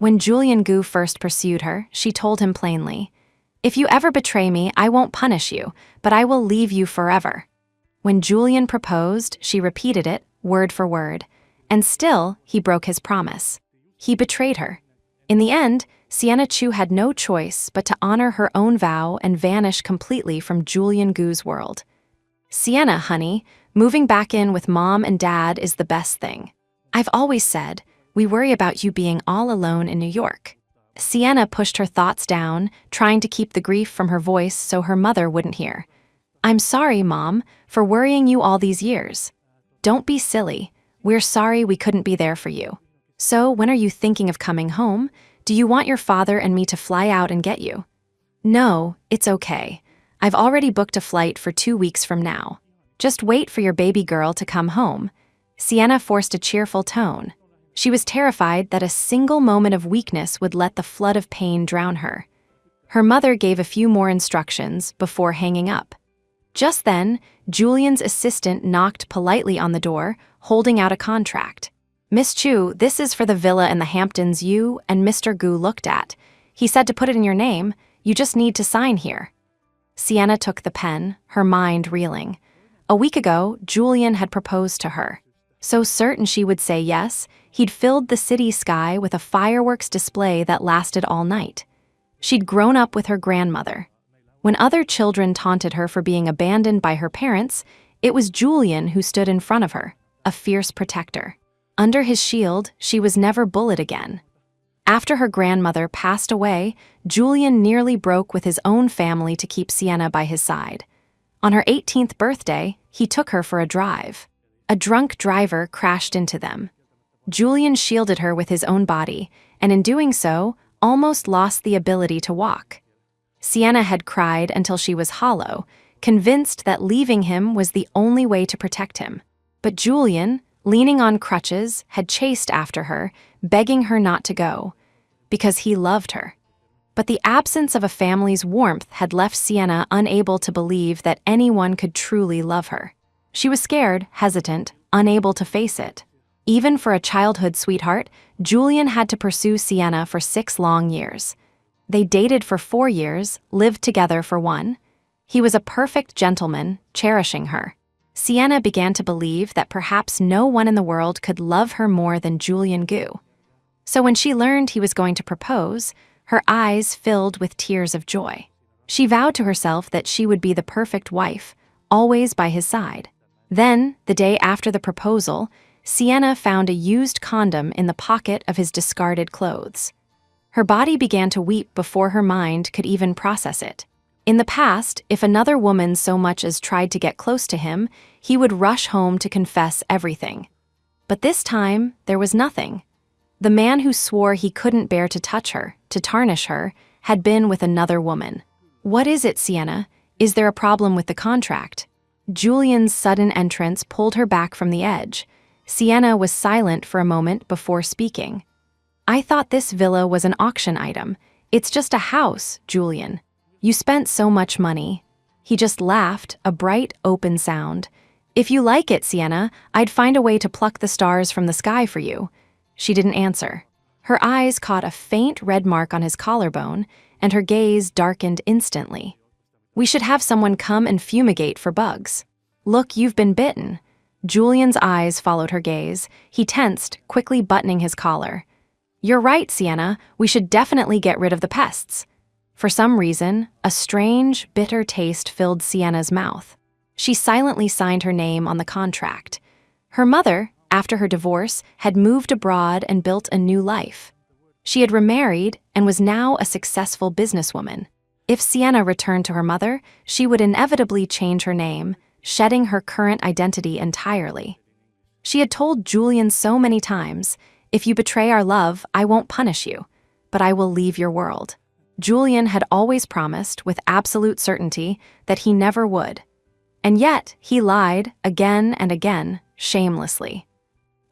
When Julian Gu first pursued her, she told him plainly, "If you ever betray me, I won't punish you, but I will leave you forever." When Julian proposed, she repeated it, word for word, and still he broke his promise. He betrayed her. In the end, Sienna Chu had no choice but to honor her own vow and vanish completely from Julian Gu's world. "Sienna, honey, moving back in with Mom and Dad is the best thing. I've always said, we worry about you being all alone in New York." Sienna pushed her thoughts down, trying to keep the grief from her voice so her mother wouldn't hear. "I'm sorry, Mom, for worrying you all these years." "Don't be silly. We're sorry we couldn't be there for you. So, when are you thinking of coming home? Do you want your father and me to fly out and get you?" "No, it's okay. I've already booked a flight for 2 weeks from now. Just wait for your baby girl to come home." Sienna forced a cheerful tone. She was terrified that a single moment of weakness would let the flood of pain drown her. Her mother gave a few more instructions before hanging up. Just then, Julian's assistant knocked politely on the door, holding out a contract. "Miss Chu, this is for the villa in the Hamptons you and Mr. Gu looked at. He said to put it in your name. You just need to sign here." Sienna took the pen, her mind reeling. A week ago, Julian had proposed to her. So certain she would say yes, he'd filled the city sky with a fireworks display that lasted all night. She'd grown up with her grandmother. When other children taunted her for being abandoned by her parents, it was Julian who stood in front of her, a fierce protector. Under his shield, she was never bullied again. After her grandmother passed away, Julian nearly broke with his own family to keep Sienna by his side. On her 18th birthday, he took her for a drive. A drunk driver crashed into them. Julian shielded her with his own body, and in doing so, almost lost the ability to walk. Sienna had cried until she was hollow, convinced that leaving him was the only way to protect him. But Julian, leaning on crutches, had chased after her, begging her not to go, because he loved her. But the absence of a family's warmth had left Sienna unable to believe that anyone could truly love her. She was scared, hesitant, unable to face it. Even for a childhood sweetheart, Julian had to pursue Sienna for 6 long years. They dated for 4 years, lived together for 1. He was a perfect gentleman, cherishing her. Sienna began to believe that perhaps no one in the world could love her more than Julian Gu. So when she learned he was going to propose, her eyes filled with tears of joy. She vowed to herself that she would be the perfect wife, always by his side. Then, the day after the proposal, Sienna found a used condom in the pocket of his discarded clothes. Her body began to weep before her mind could even process it. In the past, if another woman so much as tried to get close to him, he would rush home to confess everything. But this time, there was nothing. The man who swore he couldn't bear to touch her, to tarnish her, had been with another woman. "What is it, Sienna? Is there a problem with the contract?" Julian's sudden entrance pulled her back from the edge. Sienna was silent for a moment before speaking. "I thought this villa was an auction item. It's just a house, Julian. You spent so much money." He just laughed, a bright, open sound. "If you like it, Sienna, I'd find a way to pluck the stars from the sky for you." She didn't answer. Her eyes caught a faint red mark on his collarbone, and her gaze darkened instantly. "We should have someone come and fumigate for bugs." "Look, you've been bitten." Julian's eyes followed her gaze. He tensed, quickly buttoning his collar. "You're right, Sienna. We should definitely get rid of the pests." For some reason, a strange, bitter taste filled Sienna's mouth. She silently signed her name on the contract. Her mother, after her divorce, had moved abroad and built a new life. She had remarried and was now a successful businesswoman. If Sienna returned to her mother, she would inevitably change her name, shedding her current identity entirely. She had told Julian so many times, "If you betray our love, I won't punish you, but I will leave your world." Julian had always promised, with absolute certainty, that he never would. And yet, he lied again and again, shamelessly.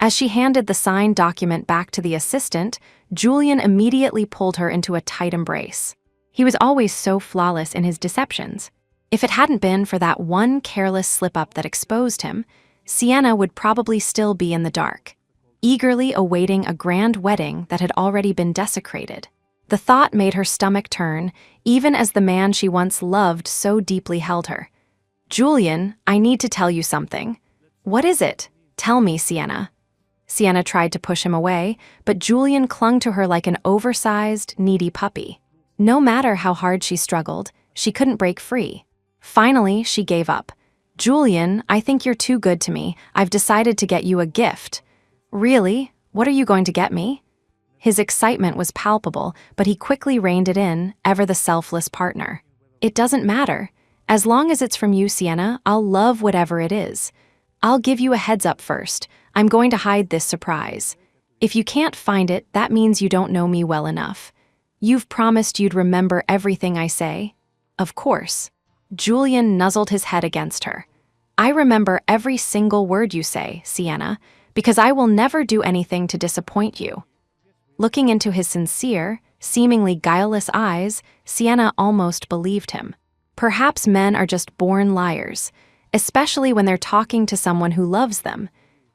As she handed the signed document back to the assistant, Julian immediately pulled her into a tight embrace. He was always so flawless in his deceptions. If it hadn't been for that one careless slip-up that exposed him, Sienna would probably still be in the dark. eagerly awaiting a grand wedding that had already been desecrated. The thought made her stomach turn, even as the man she once loved so deeply held her. "Julian, I need to tell you something." "What is it? Tell me, Sienna." Sienna tried to push him away, but Julian clung to her like an oversized, needy puppy. No matter how hard she struggled, she couldn't break free. Finally, she gave up. "Julian, I think you're too good to me. I've decided to get you a gift." "Really? What are you going to get me?" His excitement was palpable, but he quickly reined it in, ever the selfless partner. "It doesn't matter. As long as it's from you, Sienna, I'll love whatever it is. I'll give you a heads up first. I'm going to hide this surprise. If you can't find it, that means you don't know me well enough. You've promised you'd remember everything I say." "Of course." Julian nuzzled his head against her. "I remember every single word you say, Sienna, because I will never do anything to disappoint you." Looking into his sincere, seemingly guileless eyes, Sienna almost believed him. Perhaps men are just born liars, especially when they're talking to someone who loves them.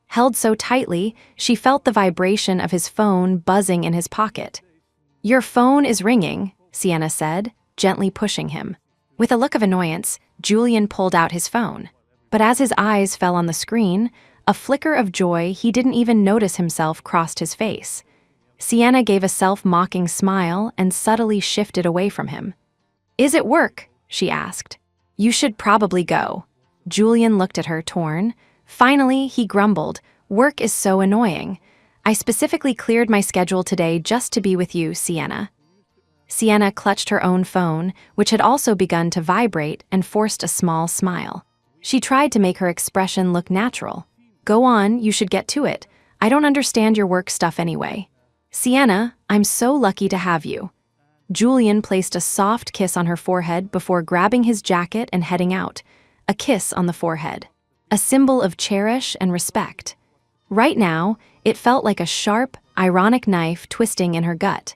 Held so tightly, she felt the vibration of his phone buzzing in his pocket. "Your phone is ringing," Sienna said, gently pushing him. With a look of annoyance, Julian pulled out his phone. But as his eyes fell on the screen, a flicker of joy he didn't even notice himself crossed his face. Sienna gave a self-mocking smile and subtly shifted away from him. "Is it work?" she asked. "You should probably go." Julian looked at her, torn. Finally, he grumbled, "Work is so annoying. I specifically cleared my schedule today just to be with you, Sienna." Sienna clutched her own phone, which had also begun to vibrate, and forced a small smile. She tried to make her expression look natural. "Go on, you should get to it. I don't understand your work stuff anyway." "Sienna, I'm so lucky to have you." Julian placed a soft kiss on her forehead before grabbing his jacket and heading out. A kiss on the forehead. A symbol of cherish and respect. Right now, it felt like a sharp, ironic knife twisting in her gut.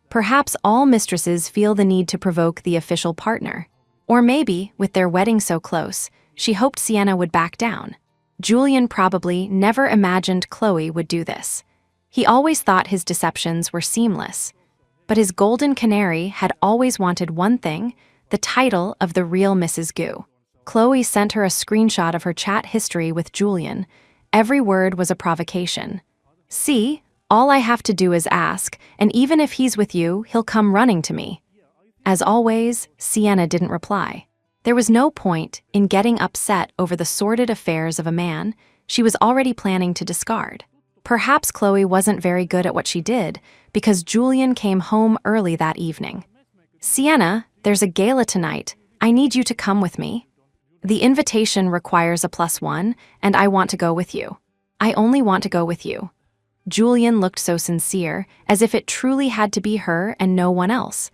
Perhaps all mistresses feel the need to provoke the official partner. Or maybe, with their wedding so close, she hoped Sienna would back down. Julian probably never imagined Chloe would do this. He always thought his deceptions were seamless. But his golden canary had always wanted one thing, the title of the real Mrs. Gu. Chloe sent her a screenshot of her chat history with Julian. Every word was a provocation. "See, all I have to do is ask, and even if he's with you, he'll come running to me." As always, Sienna didn't reply. There was no point in getting upset over the sordid affairs of a man she was already planning to discard. Perhaps Chloe wasn't very good at what she did, because Julian came home early that evening. "Sienna, there's a gala tonight. I need you to come with me." "The invitation requires a +1, and I want to go with you." "I only want to go with you." Julian looked so sincere, as if it truly had to be her and no one else.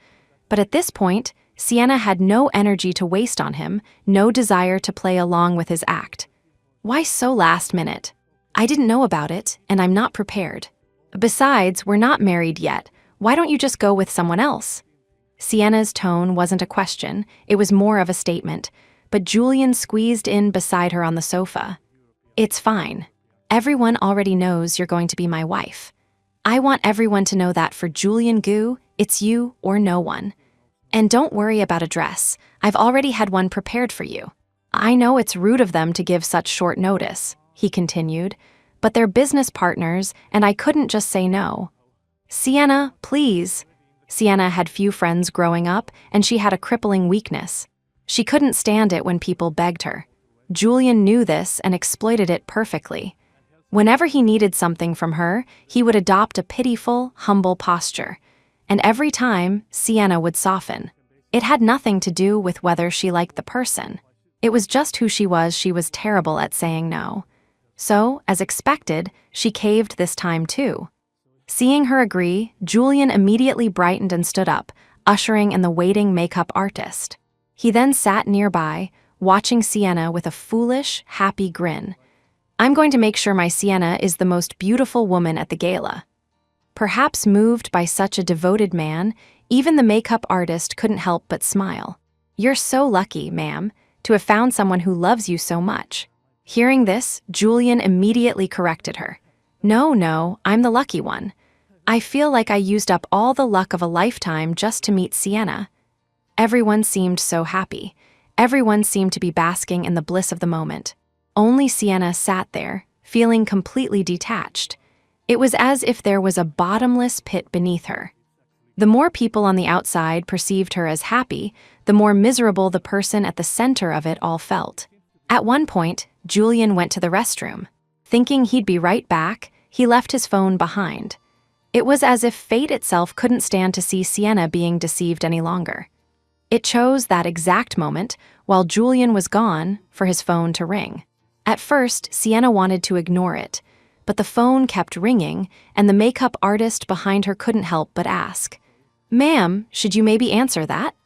But at this point, Sienna had no energy to waste on him, no desire to play along with his act. "Why so last minute?" "I didn't know about it, and I'm not prepared. Besides, we're not married yet. Why don't you just go with someone else?" Sienna's tone wasn't a question, it was more of a statement, but Julian squeezed in beside her on the sofa. "It's fine. Everyone already knows you're going to be my wife. I want everyone to know that for Julian Gu, it's you or no one. And don't worry about a dress. I've already had one prepared for you. I know it's rude of them to give such short notice," he continued, "but they're business partners, and I couldn't just say no." "Sienna, please." Sienna had few friends growing up, and she had a crippling weakness. She couldn't stand it when people begged her. Julian knew this and exploited it perfectly. Whenever he needed something from her, he would adopt a pitiful, humble posture. And every time, Sienna would soften. It had nothing to do with whether she liked the person. It was just who she was terrible at saying no. So, as expected, she caved this time too. Seeing her agree, Julian immediately brightened and stood up, ushering in the waiting makeup artist. He then sat nearby, watching Sienna with a foolish, happy grin. "I'm going to make sure my Sienna is the most beautiful woman at the gala." Perhaps moved by such a devoted man, even the makeup artist couldn't help but smile. "You're so lucky, ma'am, to have found someone who loves you so much." Hearing this, Julian immediately corrected her. No, I'm the lucky one. I feel like I used up all the luck of a lifetime just to meet Sienna. Everyone seemed so happy. Everyone seemed to be basking in the bliss of the moment. Only Sienna sat there, feeling completely detached. It was as if there was a bottomless pit beneath her. The more people on the outside perceived her as happy, the more miserable the person at the center of it all felt. At one point, Julian went to the restroom. Thinking he'd be right back, he left his phone behind. It was as if fate itself couldn't stand to see Sienna being deceived any longer. It chose that exact moment, while Julian was gone, for his phone to ring. At first, Sienna wanted to ignore it, but the phone kept ringing, and the makeup artist behind her couldn't help but ask, "Ma'am, should you maybe answer that?"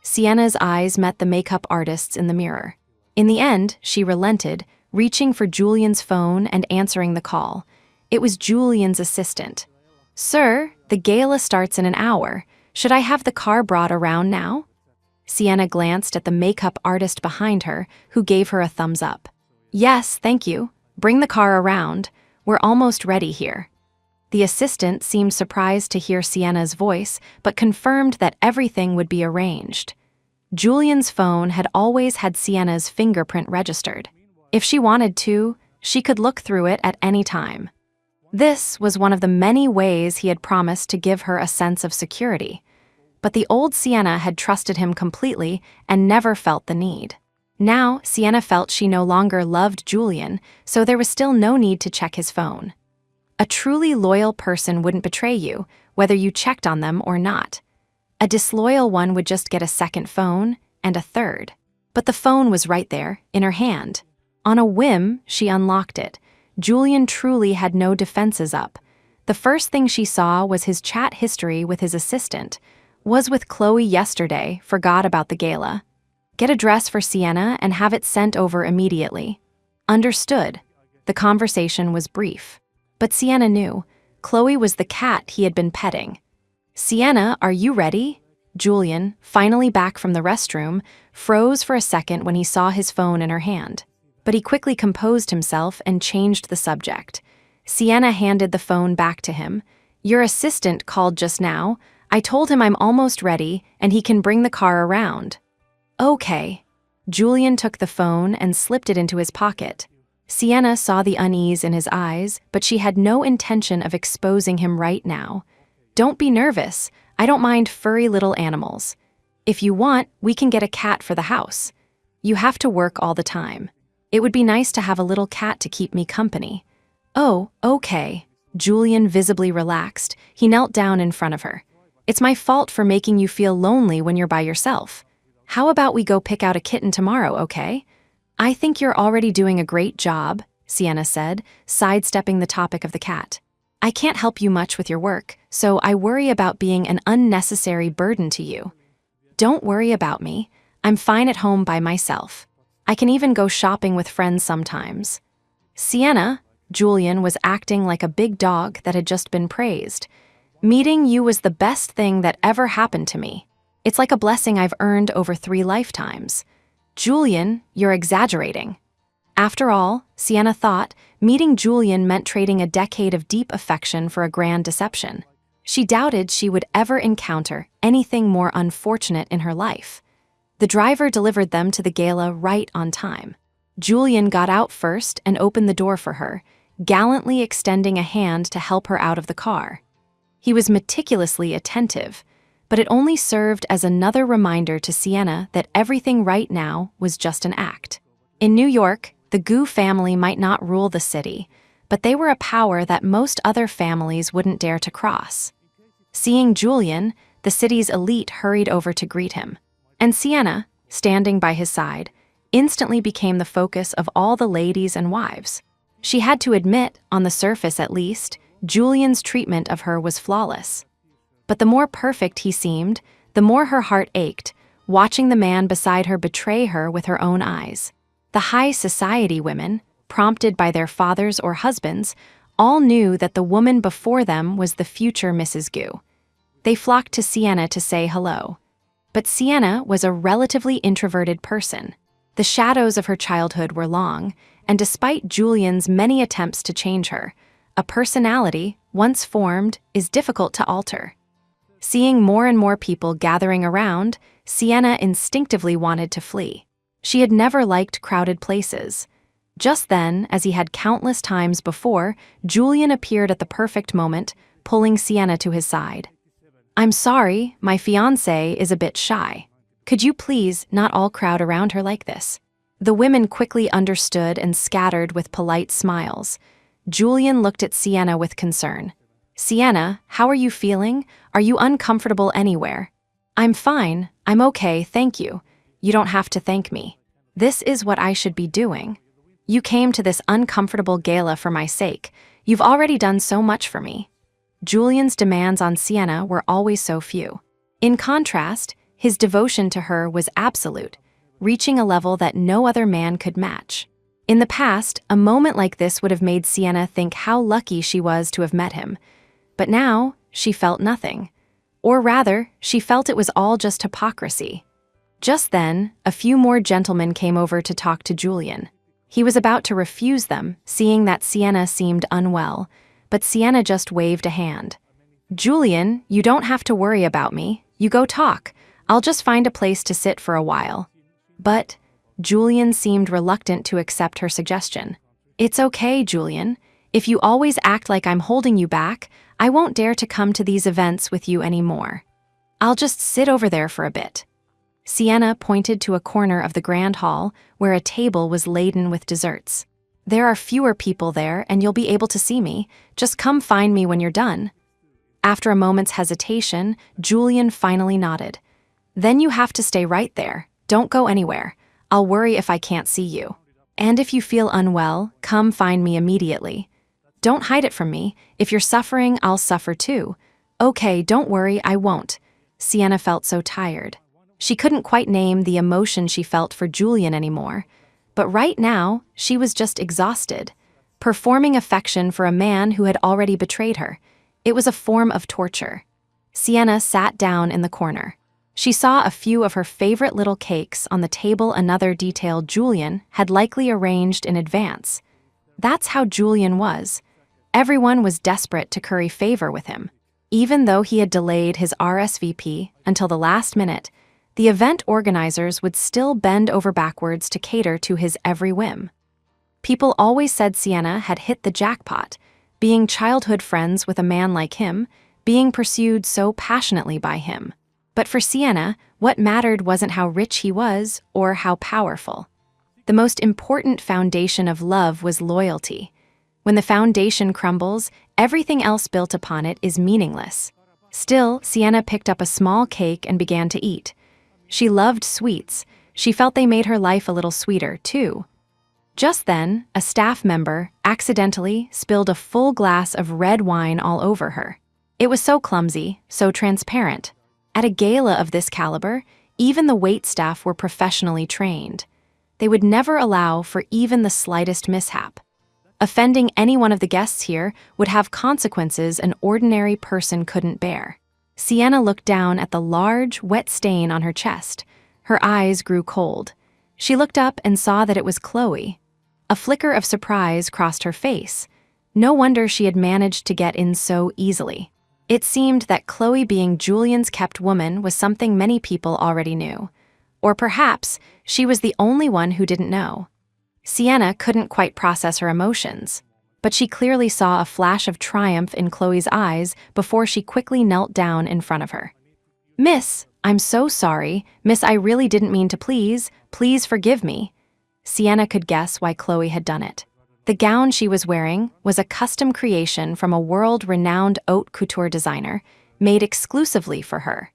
Sienna's eyes met the makeup artist's in the mirror. In the end, she relented, reaching for Julian's phone and answering the call. It was Julian's assistant. "Sir, the gala starts in an hour. Should I have the car brought around now?" Sienna glanced at the makeup artist behind her, who gave her a thumbs up. "Yes, thank you. Bring the car around. We're almost ready here." The assistant seemed surprised to hear Sienna's voice, but confirmed that everything would be arranged. Julian's phone had always had Sienna's fingerprint registered. If she wanted to, she could look through it at any time. This was one of the many ways he had promised to give her a sense of security. But the old Sienna had trusted him completely and never felt the need. Now, Sienna felt she no longer loved Julian, so there was still no need to check his phone. A truly loyal person wouldn't betray you, whether you checked on them or not. A disloyal one would just get a second phone, and a third. But the phone was right there, in her hand. On a whim, she unlocked it. Julian truly had no defenses up. The first thing she saw was his chat history with his assistant. "Was with Chloe yesterday, forgot about the gala. Get a dress for Sienna and have it sent over immediately." Understood. The conversation was brief. But Sienna knew. Chloe was the cat he had been petting. "Sienna, are you ready?" Julian, finally back from the restroom, froze for a second when he saw his phone in her hand. But he quickly composed himself and changed the subject. Sienna handed the phone back to him. "Your assistant called just now. I told him I'm almost ready and he can bring the car around." "Okay." Julian took the phone and slipped it into his pocket. Sienna saw the unease in his eyes, but she had no intention of exposing him right now. "Don't be nervous. I don't mind furry little animals. If you want, we can get a cat for the house. You have to work all the time. It would be nice to have a little cat to keep me company." "Oh, okay." Julian visibly relaxed. He knelt down in front of her. "It's my fault for making you feel lonely when you're by yourself. How about we go pick out a kitten tomorrow, okay?" "I think you're already doing a great job," Sienna said, sidestepping the topic of the cat. "I can't help you much with your work, so I worry about being an unnecessary burden to you." "Don't worry about me. I'm fine at home by myself. I can even go shopping with friends sometimes." "Sienna," Julian was acting like a big dog that had just been praised. "Meeting you was the best thing that ever happened to me. It's like a blessing I've earned over 3 lifetimes." "Julian, you're exaggerating." After all, Sienna thought, meeting Julian meant trading a decade of deep affection for a grand deception. She doubted she would ever encounter anything more unfortunate in her life. The driver delivered them to the gala right on time. Julian got out first and opened the door for her, gallantly extending a hand to help her out of the car. He was meticulously attentive, but it only served as another reminder to Sienna that everything right now was just an act. In New York, the Gu family might not rule the city, but they were a power that most other families wouldn't dare to cross. Seeing Julian, the city's elite hurried over to greet him. And Sienna, standing by his side, instantly became the focus of all the ladies and wives. She had to admit, on the surface at least, Julian's treatment of her was flawless. But the more perfect he seemed, the more her heart ached, watching the man beside her betray her with her own eyes. The high society women, prompted by their fathers or husbands, all knew that the woman before them was the future Mrs. Gu. They flocked to Sienna to say hello. But Sienna was a relatively introverted person. The shadows of her childhood were long, and despite Julian's many attempts to change her, A personality, once formed, is difficult to alter. Seeing more and more people gathering around, Sienna instinctively wanted to flee. She had never liked crowded places. Just then, as he had countless times before, Julian appeared at the perfect moment, pulling Sienna to his side. "I'm sorry, my fiancé is a bit shy. Could you please not all crowd around her like this?" The women quickly understood and scattered with polite smiles. Julian looked at Sienna with concern. "Sienna, how are you feeling? Are you uncomfortable anywhere?" "I'm fine, I'm okay, thank you. You don't have to thank me. This is what I should be doing. You came to this uncomfortable gala for my sake. You've already done so much for me." Julian's demands on Sienna were always so few. In contrast, his devotion to her was absolute, reaching a level that no other man could match. In the past, a moment like this would have made Sienna think how lucky she was to have met him. But now, she felt nothing. Or rather, she felt it was all just hypocrisy. Just then, a few more gentlemen came over to talk to Julian. He was about to refuse them, seeing that Sienna seemed unwell, but Sienna just waved a hand. "Julian, you don't have to worry about me. You go talk. I'll just find a place to sit for a while." But Julian seemed reluctant to accept her suggestion. "It's okay, Julian. If you always act like I'm holding you back, I won't dare to come to these events with you anymore. I'll just sit over there for a bit." Sienna pointed to a corner of the grand hall where a table was laden with desserts. "There are fewer people there and you'll be able to see me. Just come find me when you're done." After a moment's hesitation, Julian finally nodded. "Then you have to stay right there. Don't go anywhere. I'll worry if I can't see you. And if you feel unwell, come find me immediately. Don't hide it from me. If you're suffering, I'll suffer too." "Okay, don't worry, I won't." Sienna felt so tired. She couldn't quite name the emotion she felt for Julian anymore. But right now, she was just exhausted. Performing affection for a man who had already betrayed her. It was a form of torture. Sienna sat down in the corner. She saw a few of her favorite little cakes on the table, another detail Julian had likely arranged in advance. That's how Julian was. Everyone was desperate to curry favor with him. Even though he had delayed his RSVP until the last minute, the event organizers would still bend over backwards to cater to his every whim. People always said Sienna had hit the jackpot, being childhood friends with a man like him, being pursued so passionately by him. But for Sienna, what mattered wasn't how rich he was or how powerful. The most important foundation of love was loyalty. When the foundation crumbles, everything else built upon it is meaningless. Still, Sienna picked up a small cake and began to eat. She loved sweets. She felt they made her life a little sweeter, too. Just then, a staff member accidentally spilled a full glass of red wine all over her. It was so clumsy, so transparent. At a gala of this caliber, even the waitstaff were professionally trained. They would never allow for even the slightest mishap. Offending any one of the guests here would have consequences an ordinary person couldn't bear. Sienna looked down at the large, wet stain on her chest. Her eyes grew cold. She looked up and saw that it was Chloe. A flicker of surprise crossed her face. No wonder she had managed to get in so easily. It seemed that Chloe being Julian's kept woman was something many people already knew. Or perhaps she was the only one who didn't know. Sienna couldn't quite process her emotions, but she clearly saw a flash of triumph in Chloe's eyes before she quickly knelt down in front of her. "Miss, I'm so sorry. Miss, I really didn't mean to please. Please forgive me." Sienna could guess why Chloe had done it. The gown she was wearing was a custom creation from a world-renowned haute couture designer, made exclusively for her.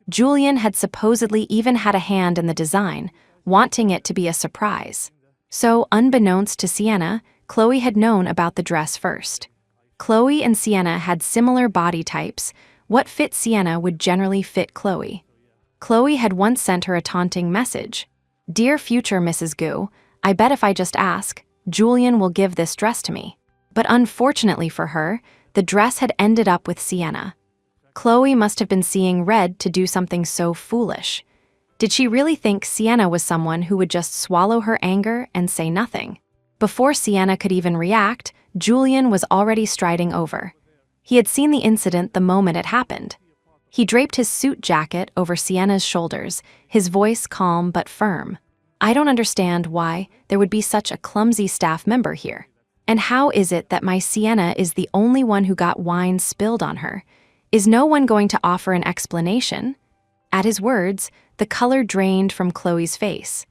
Julian had supposedly even had a hand in the design, wanting it to be a surprise. So, unbeknownst to Sienna, Chloe had known about the dress first. Chloe and Sienna had similar body types. What fit Sienna would generally fit Chloe. Chloe had once sent her a taunting message. "Dear future Mrs. Gu, I bet if I just ask, Julian will give this dress to me." But unfortunately for her, the dress had ended up with Sienna. Chloe must have been seeing red to do something so foolish. Did she really think Sienna was someone who would just swallow her anger and say nothing? Before Sienna could even react, Julian was already striding over. He had seen the incident the moment it happened. He draped his suit jacket over Sienna's shoulders, his voice calm but firm. I don't understand why there would be such a clumsy staff member here. And how is it that my Sienna is the only one who got wine spilled on her? Is no one going to offer an explanation? At his words, the color drained from Chloe's face.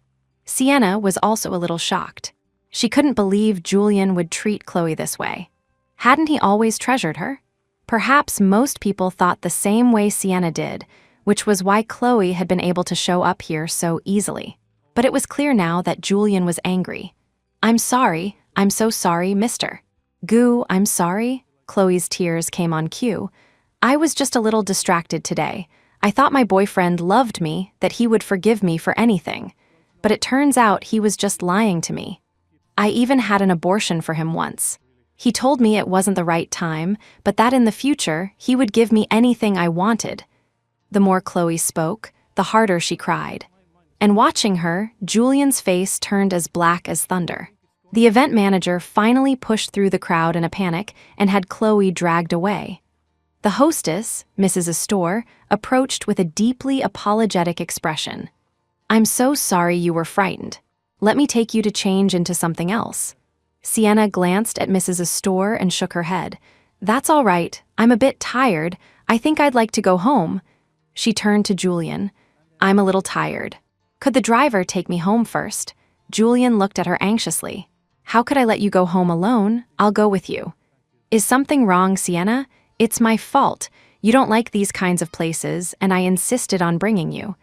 Sienna was also a little shocked. She couldn't believe Julian would treat Chloe this way. Hadn't he always treasured her? Perhaps most people thought the same way Sienna did, which was why Chloe had been able to show up here so easily. But it was clear now that Julian was angry. I'm so sorry, mister. Goo, I'm sorry. Chloe's tears came on cue. I was just a little distracted today. I thought my boyfriend loved me, that he would forgive me for anything. But it turns out he was just lying to me. I even had an abortion for him once. He told me it wasn't the right time, but that in the future, he would give me anything I wanted. The more Chloe spoke, the harder she cried. And watching her, Julian's face turned as black as thunder. The event manager finally pushed through the crowd in a panic and had Chloe dragged away. The hostess, Mrs. Astor, approached with a deeply apologetic expression. I'm so sorry you were frightened. Let me take you to change into something else. Sienna glanced at Mrs. Astor and shook her head. That's all right. I'm a bit tired. I think I'd like to go home. She turned to Julian. I'm a little tired. Could the driver take me home first? Julian looked at her anxiously. How could I let you go home alone? I'll go with you. Is something wrong, Sienna? It's my fault. You don't like these kinds of places, and I insisted on bringing you.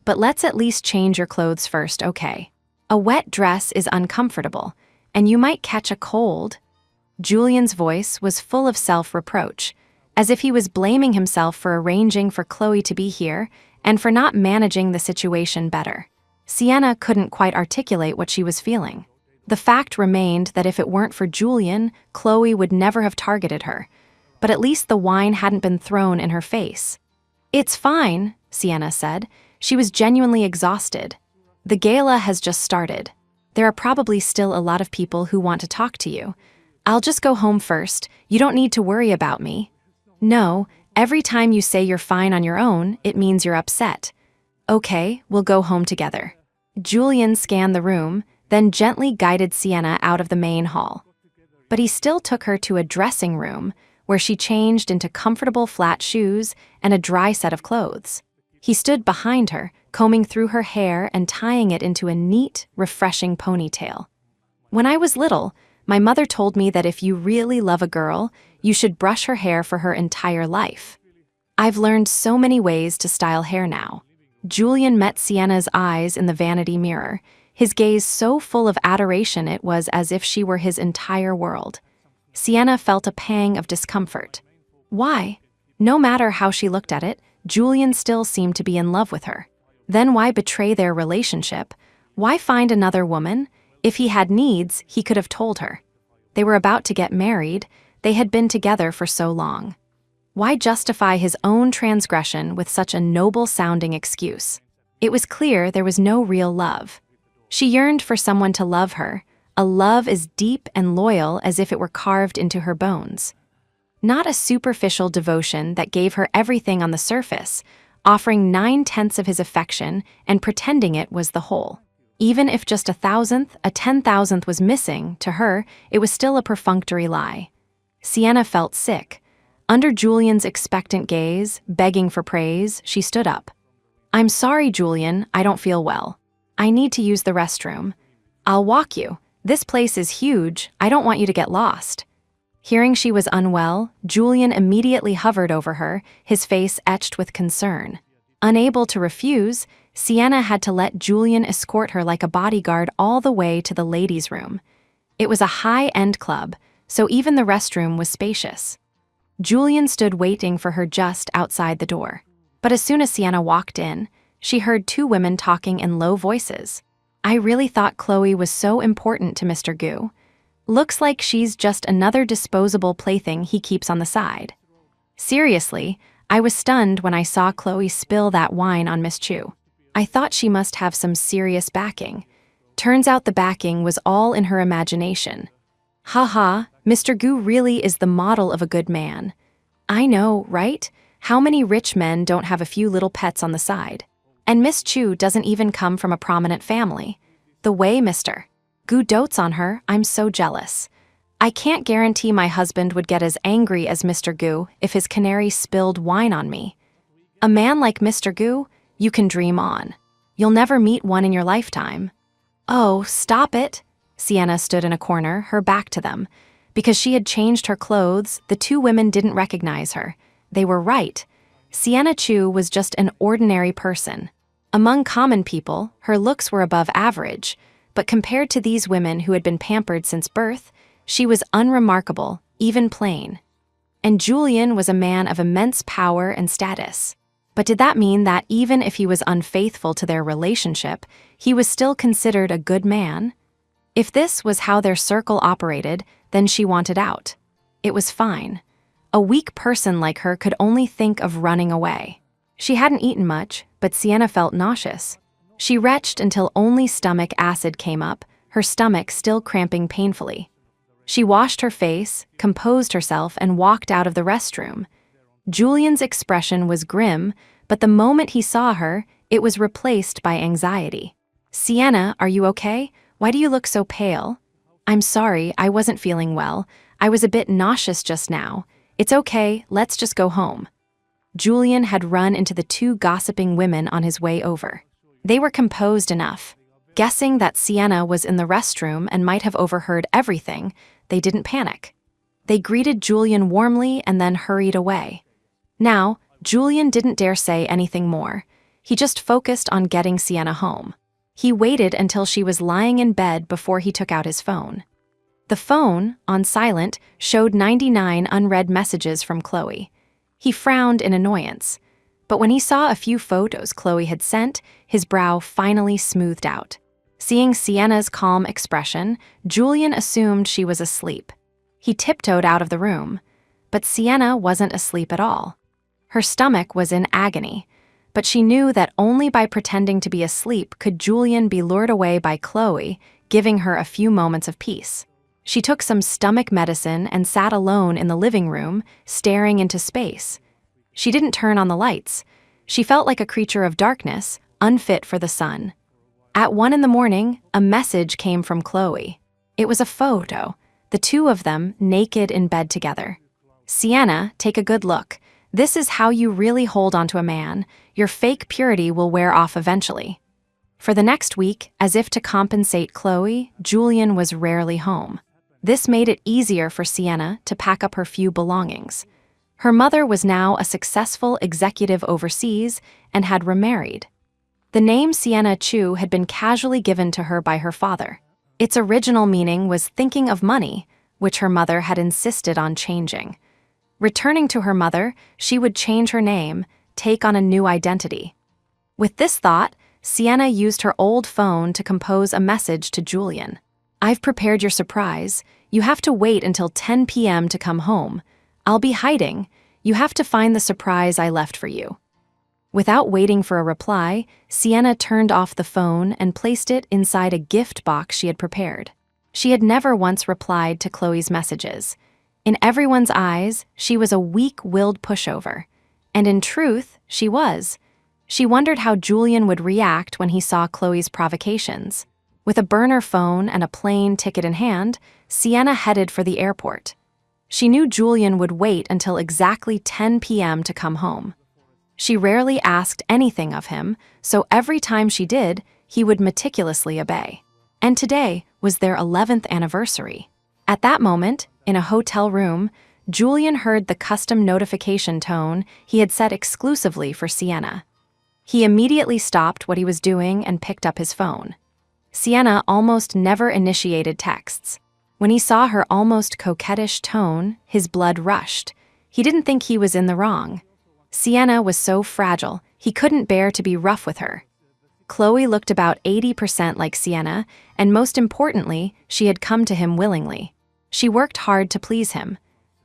But let's at least change your clothes first, okay? A wet dress is uncomfortable, and you might catch a cold. Julian's voice was full of self-reproach, as if he was blaming himself for arranging for Chloe to be here and for not managing the situation better. Sienna couldn't quite articulate what she was feeling. The fact remained that if it weren't for Julian, Chloe would never have targeted her, but at least the wine hadn't been thrown in her face. It's fine, Sienna said. She was genuinely exhausted. The gala has just started. There are probably still a lot of people who want to talk to you. I'll just go home first. You don't need to worry about me. No, every time you say you're fine on your own, it means you're upset. Okay, we'll go home together. Julian scanned the room, then gently guided Sienna out of the main hall. But he still took her to a dressing room, where she changed into comfortable flat shoes and a dry set of clothes. He stood behind her, combing through her hair and tying it into a neat, refreshing ponytail. When I was little, my mother told me that if you really love a girl, you should brush her hair for her entire life. I've learned so many ways to style hair now. Julian met Sienna's eyes in the vanity mirror, his gaze so full of adoration it was as if she were his entire world. Sienna felt a pang of discomfort. Why? No matter how she looked at it, Julian still seemed to be in love with her. Then why betray their relationship? Why find another woman? If he had needs, he could have told her. They were about to get married. They had been together for so long. Why justify his own transgression with such a noble-sounding excuse? It was clear there was no real love. She yearned for someone to love her, a love as deep and loyal as if it were carved into her bones. Not a superficial devotion that gave her everything on the surface, offering 9/10 of his affection and pretending it was the whole. Even if just 1,000th, a 10,000th was missing, to her, it was still a perfunctory lie. Sienna felt sick. Under Julian's expectant gaze, begging for praise, she stood up. I'm sorry, Julian, I don't feel well. I need to use the restroom. I'll walk you. This place is huge. I don't want you to get lost. Hearing she was unwell, Julian immediately hovered over her, his face etched with concern. Unable to refuse, Sienna had to let Julian escort her like a bodyguard all the way to the ladies' room. It was a high-end club, so even the restroom was spacious. Julian stood waiting for her just outside the door. But as soon as Sienna walked in, she heard two women talking in low voices. I really thought Chloe was so important to Mr. Gu. Looks like she's just another disposable plaything he keeps on the side. Seriously, I was stunned when I saw Chloe spill that wine on Miss Chu. I thought she must have some serious backing. Turns out the backing was all in her imagination. Ha ha, Mr. Gu really is the model of a good man. I know, right? How many rich men don't have a few little pets on the side? And Miss Chu doesn't even come from a prominent family. The way Mr. Gu dotes on her, I'm so jealous. I can't guarantee my husband would get as angry as Mr. Gu if his canary spilled wine on me. A man like Mr. Gu, you can dream on. You'll never meet one in your lifetime. Oh, stop it! Sienna stood in a corner, her back to them. Because she had changed her clothes, the two women didn't recognize her. They were right. Sienna Chu was just an ordinary person. Among common people, her looks were above average, but compared to these women who had been pampered since birth, she was unremarkable, even plain. And Julian was a man of immense power and status. But did that mean that even if he was unfaithful to their relationship, he was still considered a good man? If this was how their circle operated, then she wanted out. It was fine. A weak person like her could only think of running away. She hadn't eaten much, but Sienna felt nauseous. She retched until only stomach acid came up, her stomach still cramping painfully. She washed her face, composed herself, and walked out of the restroom. Julian's expression was grim, but the moment he saw her, it was replaced by anxiety. "Sienna, are you okay? Why do you look so pale?" "I'm sorry, I wasn't feeling well. I was a bit nauseous just now. It's okay, let's just go home." Julian had run into the two gossiping women on his way over. They were composed enough. Guessing that Sienna was in the restroom and might have overheard everything, they didn't panic. They greeted Julian warmly and then hurried away. Now, Julian didn't dare say anything more. He just focused on getting Sienna home. He waited until she was lying in bed before he took out his phone. The phone, on silent, showed 99 unread messages from Chloe. He frowned in annoyance. But when he saw a few photos Chloe had sent, his brow finally smoothed out. Seeing Sienna's calm expression, Julian assumed she was asleep. He tiptoed out of the room. But Sienna wasn't asleep at all. Her stomach was in agony, but she knew that only by pretending to be asleep could Julian be lured away by Chloe, giving her a few moments of peace. She took some stomach medicine and sat alone in the living room, staring into space. She didn't turn on the lights. She felt like a creature of darkness, unfit for the sun. At 1 a.m, a message came from Chloe. It was a photo, the two of them naked in bed together. "Sienna, take a good look. This is how you really hold onto a man. Your fake purity will wear off eventually." For the next week, as if to compensate Chloe, Julian was rarely home. This made it easier for Sienna to pack up her few belongings. Her mother was now a successful executive overseas and had remarried. The name Sienna Chu had been casually given to her by her father. Its original meaning was thinking of money, which her mother had insisted on changing. Returning to her mother, she would change her name, take on a new identity. With this thought, Sienna used her old phone to compose a message to Julian. "I've prepared your surprise. You have to wait until 10 p.m. to come home. I'll be hiding. You have to find the surprise I left for you." Without waiting for a reply, Sienna turned off the phone and placed it inside a gift box she had prepared. She had never once replied to Chloe's messages. In everyone's eyes, she was a weak-willed pushover. And in truth, she was. She wondered how Julian would react when he saw Chloe's provocations. With a burner phone and a plane ticket in hand, Sienna headed for the airport. She knew Julian would wait until exactly 10 p.m. to come home. She rarely asked anything of him, so every time she did, he would meticulously obey. And today was their 11th anniversary. At that moment, in a hotel room, Julian heard the custom notification tone he had set exclusively for Sienna. He immediately stopped what he was doing and picked up his phone. Sienna almost never initiated texts. When he saw her almost coquettish tone, his blood rushed. He didn't think he was in the wrong. Sienna was so fragile, he couldn't bear to be rough with her. Chloe looked about 80% like Sienna, and most importantly, she had come to him willingly. She worked hard to please him.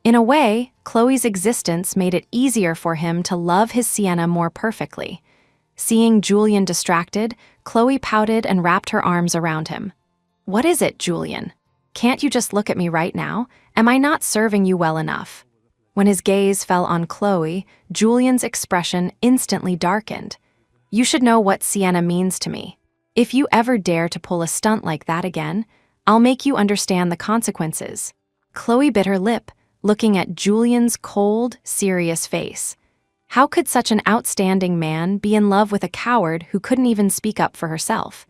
In a way, Chloe's existence made it easier for him to love his Sienna more perfectly. Seeing Julian distracted, Chloe pouted and wrapped her arms around him. "What is it, Julian? Can't you just look at me right now? Am I not serving you well enough?" When his gaze fell on Chloe, Julian's expression instantly darkened. "You should know what Sienna means to me. If you ever dare to pull a stunt like that again, I'll make you understand the consequences." Chloe bit her lip, looking at Julian's cold, serious face. How could such an outstanding man be in love with a coward who couldn't even speak up for herself?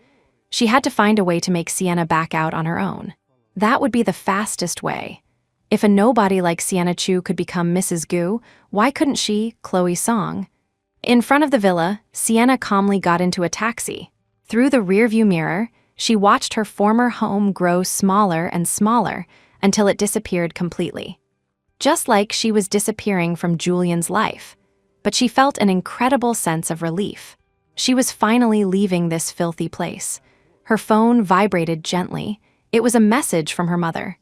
She had to find a way to make Sienna back out on her own. That would be the fastest way. If a nobody like Sienna Chu could become Mrs. Gu, why couldn't she, Chloe Song? In front of the villa, Sienna calmly got into a taxi. Through the rearview mirror, she watched her former home grow smaller and smaller until it disappeared completely. Just like she was disappearing from Julian's life. But she felt an incredible sense of relief. She was finally leaving this filthy place. Her phone vibrated gently. It was a message from her mother.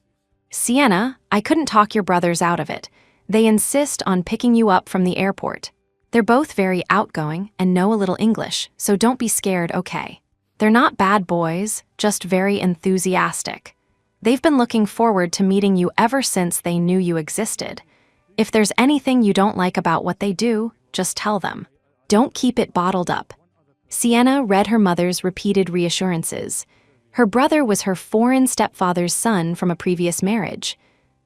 "Sienna, I couldn't talk your brothers out of it. They insist on picking you up from the airport. They're both very outgoing and know a little English, so don't be scared, okay? They're not bad boys, just very enthusiastic. They've been looking forward to meeting you ever since they knew you existed. If there's anything you don't like about what they do, just tell them. Don't keep it bottled up." Sienna read her mother's repeated reassurances. Her brother was her foreign stepfather's son from a previous marriage.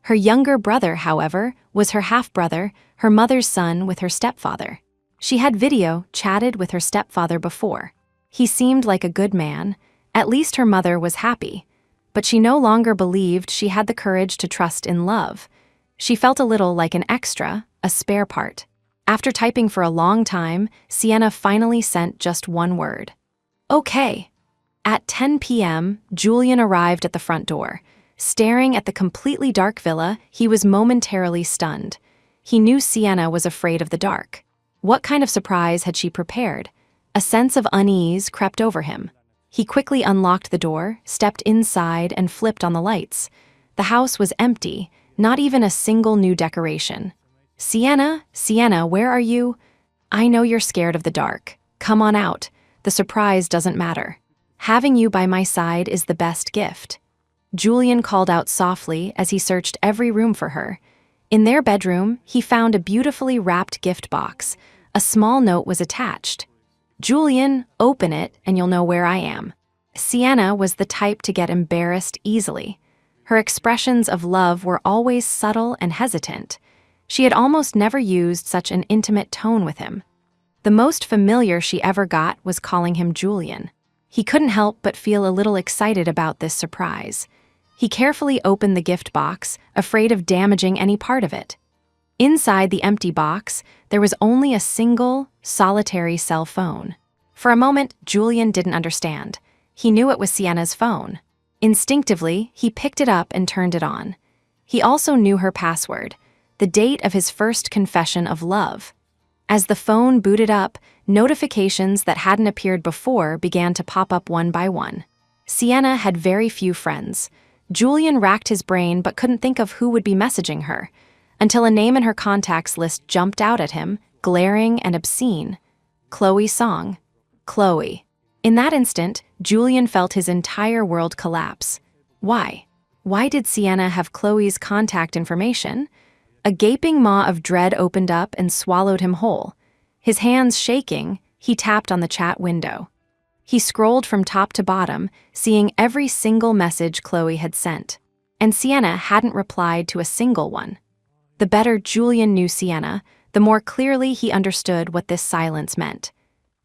Her younger brother, however, was her half-brother, her mother's son with her stepfather. She had video chatted with her stepfather before. He seemed like a good man. At least her mother was happy. But she no longer believed she had the courage to trust in love. She felt a little like an extra, a spare part. After typing for a long time, Sienna finally sent just one word. "Okay." At 10 p.m., Julian arrived at the front door. Staring at the completely dark villa, he was momentarily stunned. He knew Sienna was afraid of the dark. What kind of surprise had she prepared? A sense of unease crept over him. He quickly unlocked the door, stepped inside, and flipped on the lights. The house was empty, not even a single new decoration. "Sienna, Sienna, where are you?" "I know you're scared of the dark. Come on out. The surprise doesn't matter. Having you by my side is the best gift." Julian called out softly as he searched every room for her. In their bedroom, he found a beautifully wrapped gift box. A small note was attached. "Julian, open it and you'll know where I am." Sienna was the type to get embarrassed easily. Her expressions of love were always subtle and hesitant. She had almost never used such an intimate tone with him. The most familiar she ever got was calling him Julian. He couldn't help but feel a little excited about this surprise. He carefully opened the gift box, afraid of damaging any part of it. Inside the empty box, there was only a single, solitary cell phone. For a moment, Julian didn't understand. He knew it was Sienna's phone. Instinctively, he picked it up and turned it on. He also knew her password, the date of his first confession of love. As the phone booted up, notifications that hadn't appeared before began to pop up one by one. Sienna had very few friends. Julian racked his brain but couldn't think of who would be messaging her, until a name in her contacts list jumped out at him, glaring and obscene. Chloe Song. Chloe. In that instant, Julian felt his entire world collapse. Why? Why did Sienna have Chloe's contact information? A gaping maw of dread opened up and swallowed him whole. His hands shaking, he tapped on the chat window. He scrolled from top to bottom, seeing every single message Chloe had sent. And Sienna hadn't replied to a single one. The better Julian knew Sienna, the more clearly he understood what this silence meant.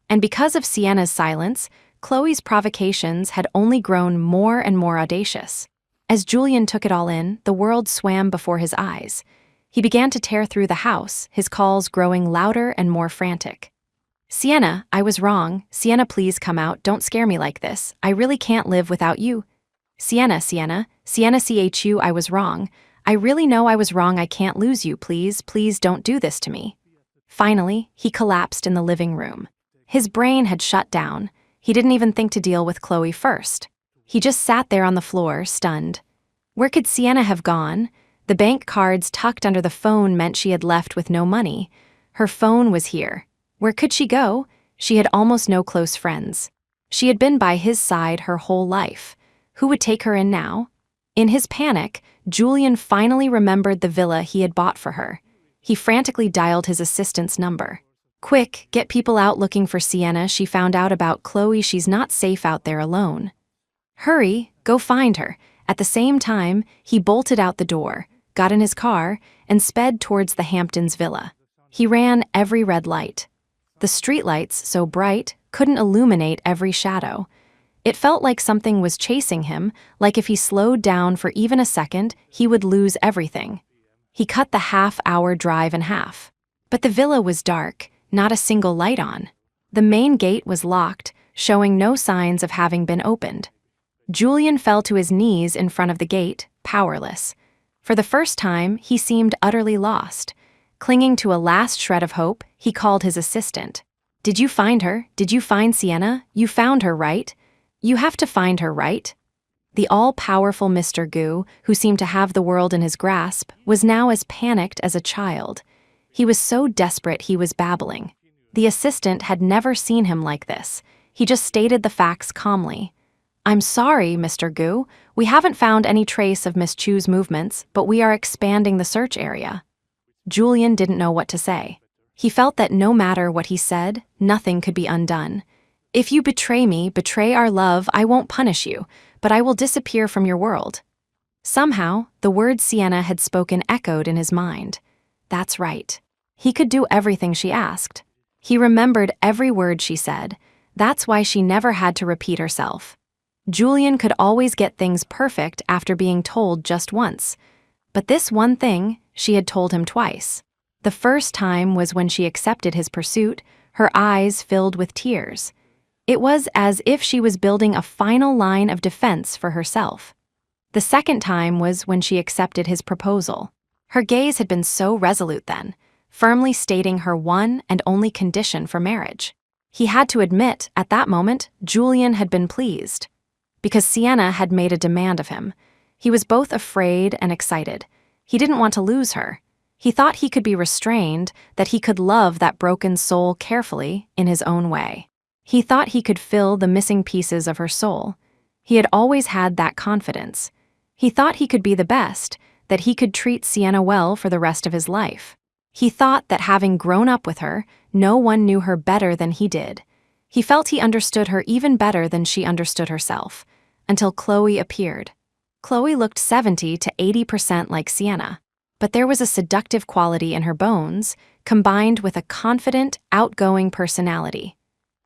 And because of Sienna's silence, Chloe's provocations had only grown more and more audacious. As Julian took it all in, the world swam before his eyes. He began to tear through the house, his calls growing louder and more frantic. "Sienna, I was wrong. Sienna, please come out. Don't scare me like this. I really can't live without you. Sienna, Sienna, Sienna CHU, I was wrong. I really know I was wrong. I can't lose you. Please, please don't do this to me." Finally, he collapsed in the living room. His brain had shut down. He didn't even think to deal with Chloe first. He just sat there on the floor, stunned. Where could Sienna have gone? The bank cards tucked under the phone meant she had left with no money. Her phone was here. Where could she go? She had almost no close friends. She had been by his side her whole life. Who would take her in now? In his panic, Julian finally remembered the villa he had bought for her. He frantically dialed his assistant's number. "Quick, get people out looking for Sienna. She found out about Chloe. She's not safe out there alone." "Hurry, go find her." At the same time, he bolted out the door, got in his car, and sped towards the Hamptons villa. He ran every red light. The streetlights, so bright, couldn't illuminate every shadow. It felt like something was chasing him, like if he slowed down for even a second, he would lose everything. He cut the half-hour drive in half. But the villa was dark, not a single light on. The main gate was locked, showing no signs of having been opened. Julian fell to his knees in front of the gate, powerless. For the first time, he seemed utterly lost. Clinging to a last shred of hope, he called his assistant. "Did you find her? Did you find Sienna? You found her, right? You have to find her, right?" The all-powerful Mr. Gu, who seemed to have the world in his grasp, was now as panicked as a child. He was so desperate he was babbling. The assistant had never seen him like this. He just stated the facts calmly. "I'm sorry, Mr. Gu. We haven't found any trace of Miss Chu's movements, but we are expanding the search area." Julian didn't know what to say. He felt that no matter what he said, nothing could be undone. "If you betray me, betray our love, I won't punish you, but I will disappear from your world." Somehow, the words Sienna had spoken echoed in his mind. That's right. He could do everything she asked. He remembered every word she said. That's why she never had to repeat herself. Julian could always get things perfect after being told just once. But this one thing, she had told him twice. The first time was when she accepted his pursuit, her eyes filled with tears. It was as if she was building a final line of defense for herself. The second time was when she accepted his proposal. Her gaze had been so resolute then, firmly stating her one and only condition for marriage. He had to admit, at that moment, Julian had been pleased. Because Sienna had made a demand of him. He was both afraid and excited. He didn't want to lose her. He thought he could be restrained, that he could love that broken soul carefully, in his own way. He thought he could fill the missing pieces of her soul. He had always had that confidence. He thought he could be the best, that he could treat Sienna well for the rest of his life. He thought that having grown up with her, no one knew her better than he did. He felt he understood her even better than she understood herself, until Chloe appeared. Chloe looked 70 to 80% like Sienna, but there was a seductive quality in her bones, combined with a confident, outgoing personality.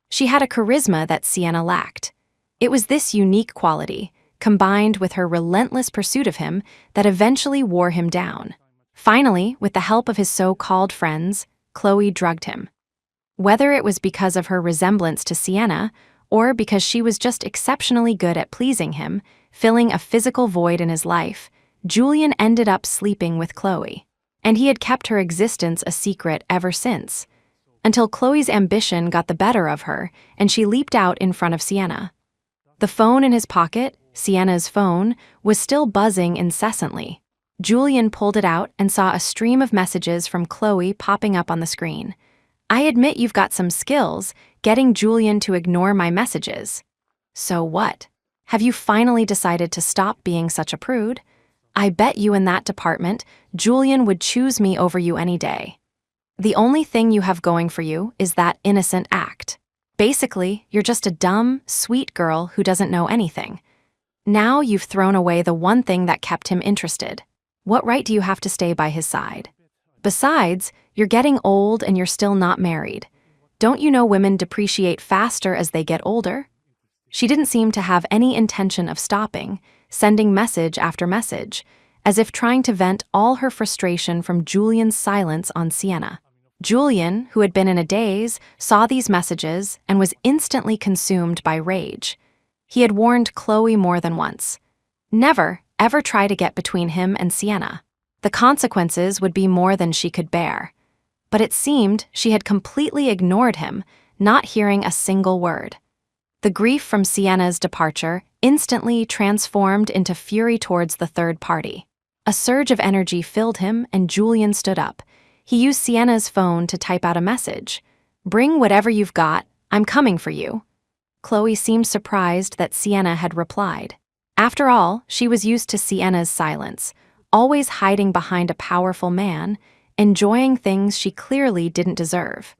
She had a charisma that Sienna lacked. It was this unique quality, combined with her relentless pursuit of him, that eventually wore him down. Finally, with the help of his so-called friends, Chloe drugged him. Whether it was because of her resemblance to Sienna, or because she was just exceptionally good at pleasing him, filling a physical void in his life, Julian ended up sleeping with Chloe. And he had kept her existence a secret ever since. Until Chloe's ambition got the better of her, and she leaped out in front of Sienna. The phone in his pocket, Sienna's phone, was still buzzing incessantly. Julian pulled it out and saw a stream of messages from Chloe popping up on the screen. "I admit you've got some skills, getting Julian to ignore my messages." "So what? Have you finally decided to stop being such a prude? I bet you in that department, Julian would choose me over you any day. The only thing you have going for you is that innocent act. Basically, you're just a dumb, sweet girl who doesn't know anything. Now you've thrown away the one thing that kept him interested. What right do you have to stay by his side? Besides, you're getting old and you're still not married. Don't you know women depreciate faster as they get older?" She didn't seem to have any intention of stopping, sending message after message, as if trying to vent all her frustration from Julian's silence on Sienna. Julian, who had been in a daze, saw these messages and was instantly consumed by rage. He had warned Chloe more than once. Never, ever try to get between him and Sienna. The consequences would be more than she could bear. But it seemed she had completely ignored him, not hearing a single word. The grief from Sienna's departure instantly transformed into fury towards the third party. A surge of energy filled him, and Julian stood up. He used Sienna's phone to type out a message. "Bring whatever you've got, I'm coming for you." Chloe seemed surprised that Sienna had replied. After all, she was used to Sienna's silence, always hiding behind a powerful man, enjoying things she clearly didn't deserve.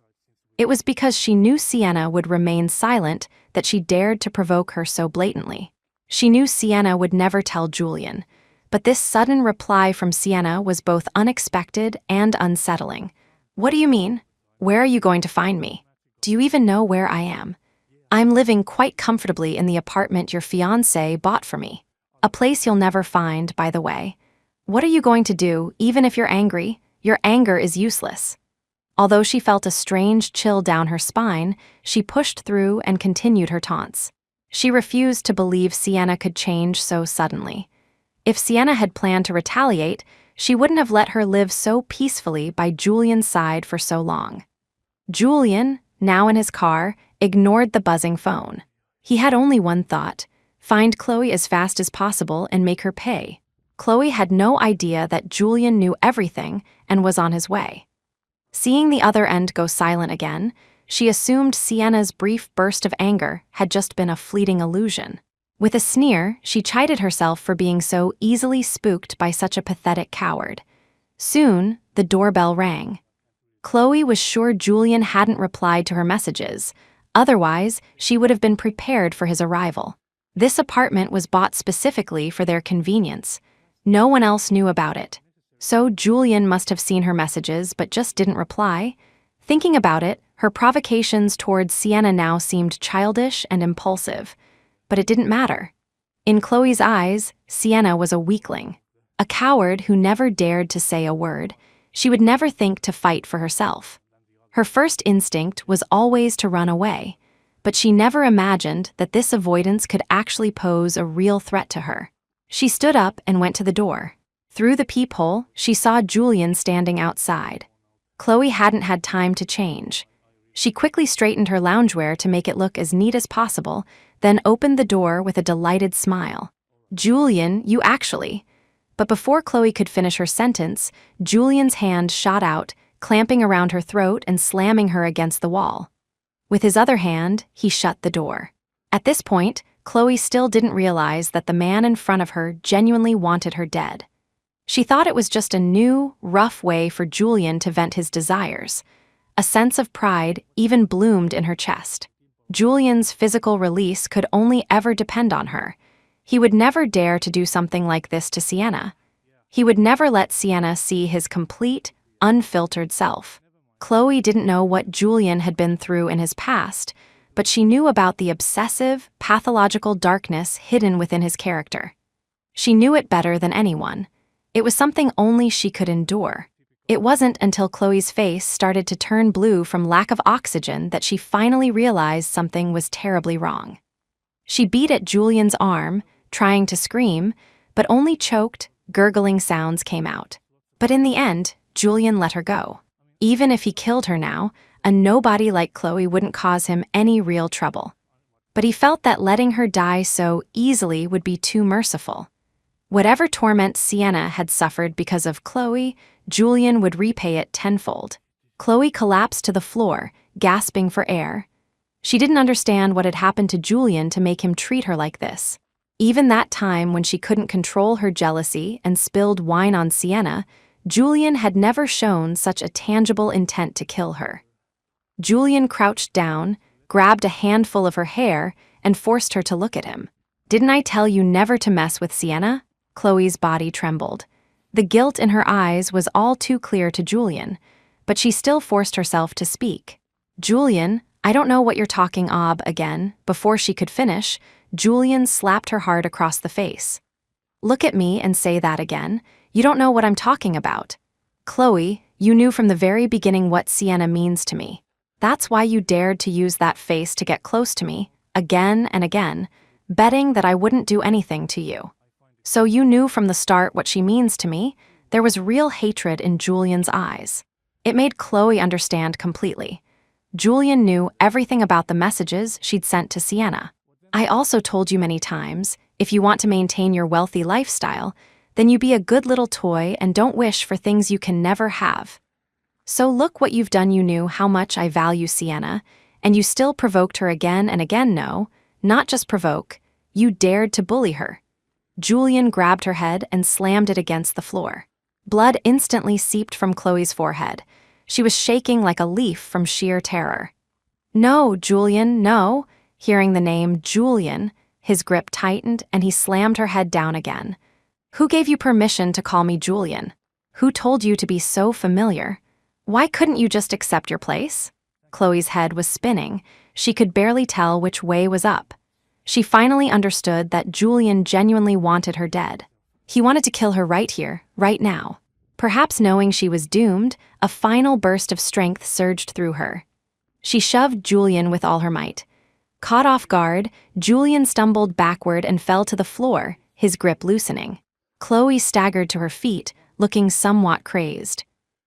It was because she knew Sienna would remain silent that she dared to provoke her so blatantly. She knew Sienna would never tell Julian, but this sudden reply from Sienna was both unexpected and unsettling. "What do you mean? Where are you going to find me? Do you even know where I am? I'm living quite comfortably in the apartment your fiancé bought for me. A place you'll never find, by the way. What are you going to do, even if you're angry? Your anger is useless." Although she felt a strange chill down her spine, she pushed through and continued her taunts. She refused to believe Sienna could change so suddenly. If Sienna had planned to retaliate, she wouldn't have let her live so peacefully by Julian's side for so long. Julian, now in his car, ignored the buzzing phone. He had only one thought: find Chloe as fast as possible and make her pay. Chloe had no idea that Julian knew everything and was on his way. Seeing the other end go silent again, she assumed Sienna's brief burst of anger had just been a fleeting illusion. With a sneer, she chided herself for being so easily spooked by such a pathetic coward. Soon, the doorbell rang. Chloe was sure Julian hadn't replied to her messages. Otherwise, she would have been prepared for his arrival. This apartment was bought specifically for their convenience. No one else knew about it. So Julian must have seen her messages but just didn't reply. Thinking about it, her provocations towards Sienna now seemed childish and impulsive. But it didn't matter. In Chloe's eyes, Sienna was a weakling, a coward who never dared to say a word. She would never think to fight for herself. Her first instinct was always to run away, but she never imagined that this avoidance could actually pose a real threat to her. She stood up and went to the door. Through the peephole, she saw Julian standing outside. Chloe hadn't had time to change. She quickly straightened her loungewear to make it look as neat as possible, then opened the door with a delighted smile. "Julian, you actually..." But before Chloe could finish her sentence, Julian's hand shot out, clamping around her throat and slamming her against the wall. With his other hand, he shut the door. At this point, Chloe still didn't realize that the man in front of her genuinely wanted her dead. She thought it was just a new, rough way for Julian to vent his desires. A sense of pride even bloomed in her chest. Julian's physical release could only ever depend on her. He would never dare to do something like this to Sienna. He would never let Sienna see his complete, unfiltered self. Chloe didn't know what Julian had been through in his past, but she knew about the obsessive, pathological darkness hidden within his character. She knew it better than anyone. It was something only she could endure. It wasn't until Chloe's face started to turn blue from lack of oxygen that she finally realized something was terribly wrong. She beat at Julian's arm, trying to scream, but only choked, gurgling sounds came out. But in the end, Julian let her go. Even if he killed her now, a nobody like Chloe wouldn't cause him any real trouble. But he felt that letting her die so easily would be too merciful. Whatever torment Sienna had suffered because of Chloe, Julian would repay it tenfold. Chloe collapsed to the floor, gasping for air. She didn't understand what had happened to Julian to make him treat her like this. Even that time when she couldn't control her jealousy and spilled wine on Sienna, Julian had never shown such a tangible intent to kill her. Julian crouched down, grabbed a handful of her hair, and forced her to look at him. "Didn't I tell you never to mess with Sienna?" Chloe's body trembled. The guilt in her eyes was all too clear to Julian, but she still forced herself to speak. "Julian, I don't know what you're talking ob again." Before she could finish, Julian slapped her hard across the face. "Look at me and say that again. You don't know what I'm talking about. Chloe, you knew from the very beginning what Sienna means to me. That's why you dared to use that face to get close to me, again and again, betting that I wouldn't do anything to you. So you knew from the start what she means to me." There was real hatred in Julian's eyes. It made Chloe understand completely. Julian knew everything about the messages she'd sent to Sienna. "I also told you many times, if you want to maintain your wealthy lifestyle, then you be a good little toy and don't wish for things you can never have. So look what you've done. You knew how much I value Sienna, and you still provoked her again and again. No, not just provoke, you dared to bully her. Julian grabbed her head and slammed it against the floor. Blood instantly seeped from Chloe's forehead. She was shaking like a leaf from sheer terror. "No, Julian, no." Hearing the name Julian, his grip tightened and he slammed her head down again. "Who gave you permission to call me Julian? Who told you to be so familiar? Why couldn't you just accept your place?" Chloe's head was spinning. She could barely tell which way was up. She finally understood that Julian genuinely wanted her dead. He wanted to kill her right here, right now. Perhaps knowing she was doomed, a final burst of strength surged through her. She shoved Julian with all her might. Caught off guard, Julian stumbled backward and fell to the floor, his grip loosening. Chloe staggered to her feet, looking somewhat crazed.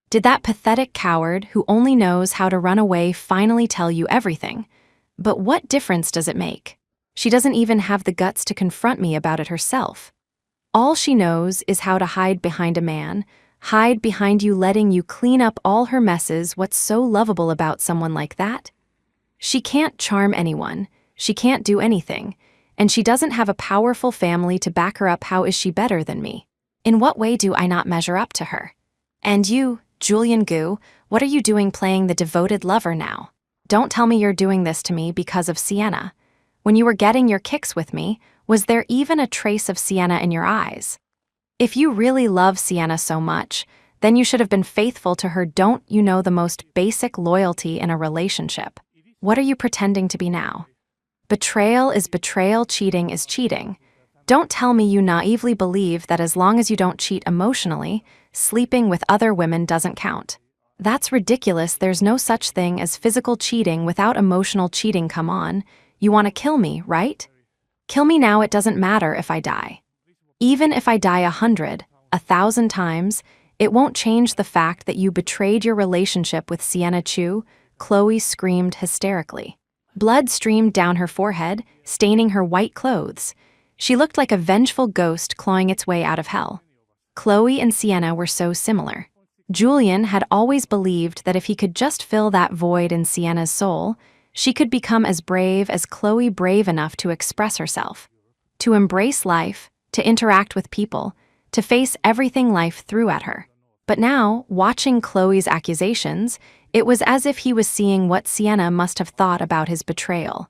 Did that pathetic coward who only knows how to run away finally tell you everything? But what difference does it make? She doesn't even have the guts to confront me about it herself. All she knows is how to hide behind a man, hide behind you letting you clean up all her messes. What's so lovable about someone like that? She can't charm anyone, she can't do anything, and she doesn't have a powerful family to back her up. How is she better than me? In what way do I not measure up to her? And you, Julian Gu, what are you doing playing the devoted lover now? Don't tell me you're doing this to me because of Sienna. When you were getting your kicks with me, was there even a trace of Sienna in your eyes? If you really love Sienna so much, then you should have been faithful to her. Don't you know the most basic loyalty in a relationship? What are you pretending to be now? Betrayal is betrayal, cheating is cheating. Don't tell me you naively believe that as long as you don't cheat emotionally, sleeping with other women doesn't count. That's ridiculous. There's no such thing as physical cheating without emotional cheating. Come on. You want to kill me, right? Kill me now, it doesn't matter if I die. Even if I die 100, 1,000 times, it won't change the fact that you betrayed your relationship with Sienna Chu. Chloe screamed hysterically. Blood streamed down her forehead, staining her white clothes. She looked like a vengeful ghost clawing its way out of hell. Chloe and Sienna were so similar. Julian had always believed that if he could just fill that void in Sienna's soul, she could become as brave as Chloe, brave enough to express herself, to embrace life, to interact with people, to face everything life threw at her. But now, watching Chloe's accusations, it was as if he was seeing what Sienna must have thought about his betrayal.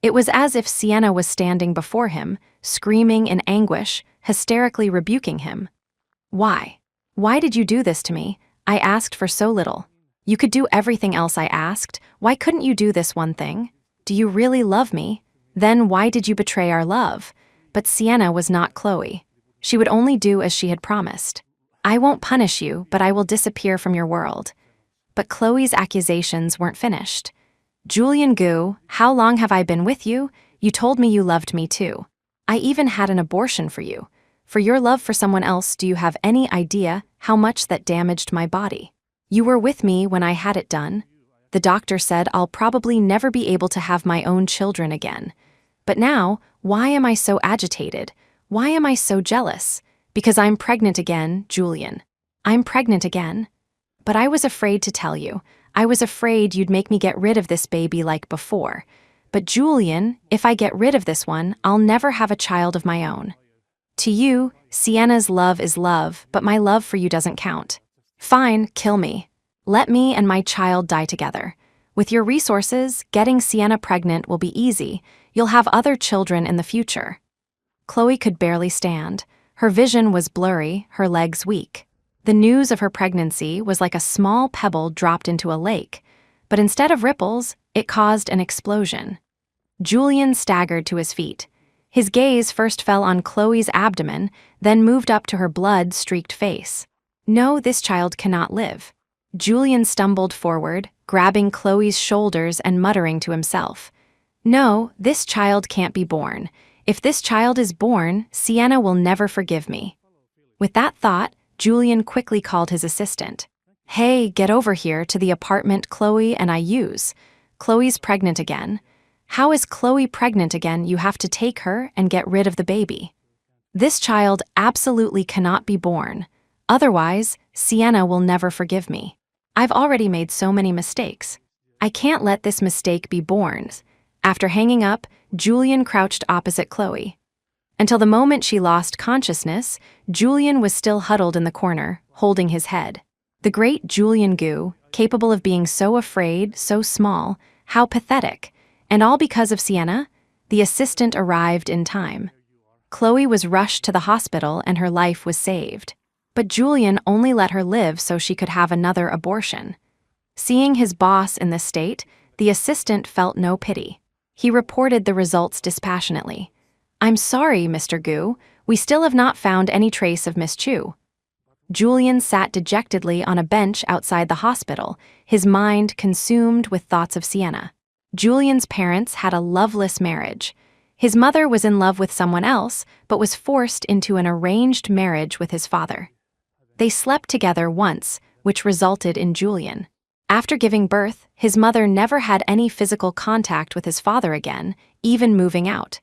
It was as if Sienna was standing before him, screaming in anguish, hysterically rebuking him. "Why? Why did you do this to me? I asked for so little. You could do everything else I asked. Why couldn't you do this one thing? Do you really love me? Then why did you betray our love?" But Sienna was not Chloe. She would only do as she had promised. "I won't punish you, but I will disappear from your world." But Chloe's accusations weren't finished. "Julian Gu, how long have I been with you? You told me you loved me too. I even had an abortion for you. For your love for someone else, do you have any idea how much that damaged my body? You were with me when I had it done. The doctor said I'll probably never be able to have my own children again. But now, why am I so agitated? Why am I so jealous? Because I'm pregnant again, Julian. I'm pregnant again. But I was afraid to tell you. I was afraid you'd make me get rid of this baby like before. But Julian, if I get rid of this one, I'll never have a child of my own. To you, Sienna's love is love, but my love for you doesn't count. Fine, kill me. Let me and my child die together. With your resources, getting Sienna pregnant will be easy. You'll have other children in the future." Chloe could barely stand. Her vision was blurry, her legs weak. The news of her pregnancy was like a small pebble dropped into a lake, but instead of ripples, it caused an explosion. Julian staggered to his feet. His gaze first fell on Chloe's abdomen, then moved up to her blood-streaked face. "No, this child cannot live." Julian stumbled forward, grabbing Chloe's shoulders and muttering to himself. "No, this child can't be born. If this child is born, Sienna will never forgive me." With that thought, Julian quickly called his assistant. "Hey, get over here to the apartment Chloe and I use. Chloe's pregnant again." "How is Chloe pregnant again? You have to take her and get rid of the baby. This child absolutely cannot be born. Otherwise, Sienna will never forgive me. I've already made so many mistakes. I can't let this mistake be born." After hanging up, Julian crouched opposite Chloe. Until the moment she lost consciousness, Julian was still huddled in the corner, holding his head. The great Julian Gu, capable of being so afraid, so small, how pathetic. And all because of Sienna? The assistant arrived in time. Chloe was rushed to the hospital and her life was saved. But Julian only let her live so she could have another abortion. Seeing his boss in this state, the assistant felt no pity. He reported the results dispassionately. "I'm sorry, Mr. Gu, we still have not found any trace of Miss Chu." Julian sat dejectedly on a bench outside the hospital, his mind consumed with thoughts of Sienna. Julian's parents had a loveless marriage. His mother was in love with someone else, but was forced into an arranged marriage with his father. They slept together once, which resulted in Julian. After giving birth, his mother never had any physical contact with his father again, even moving out.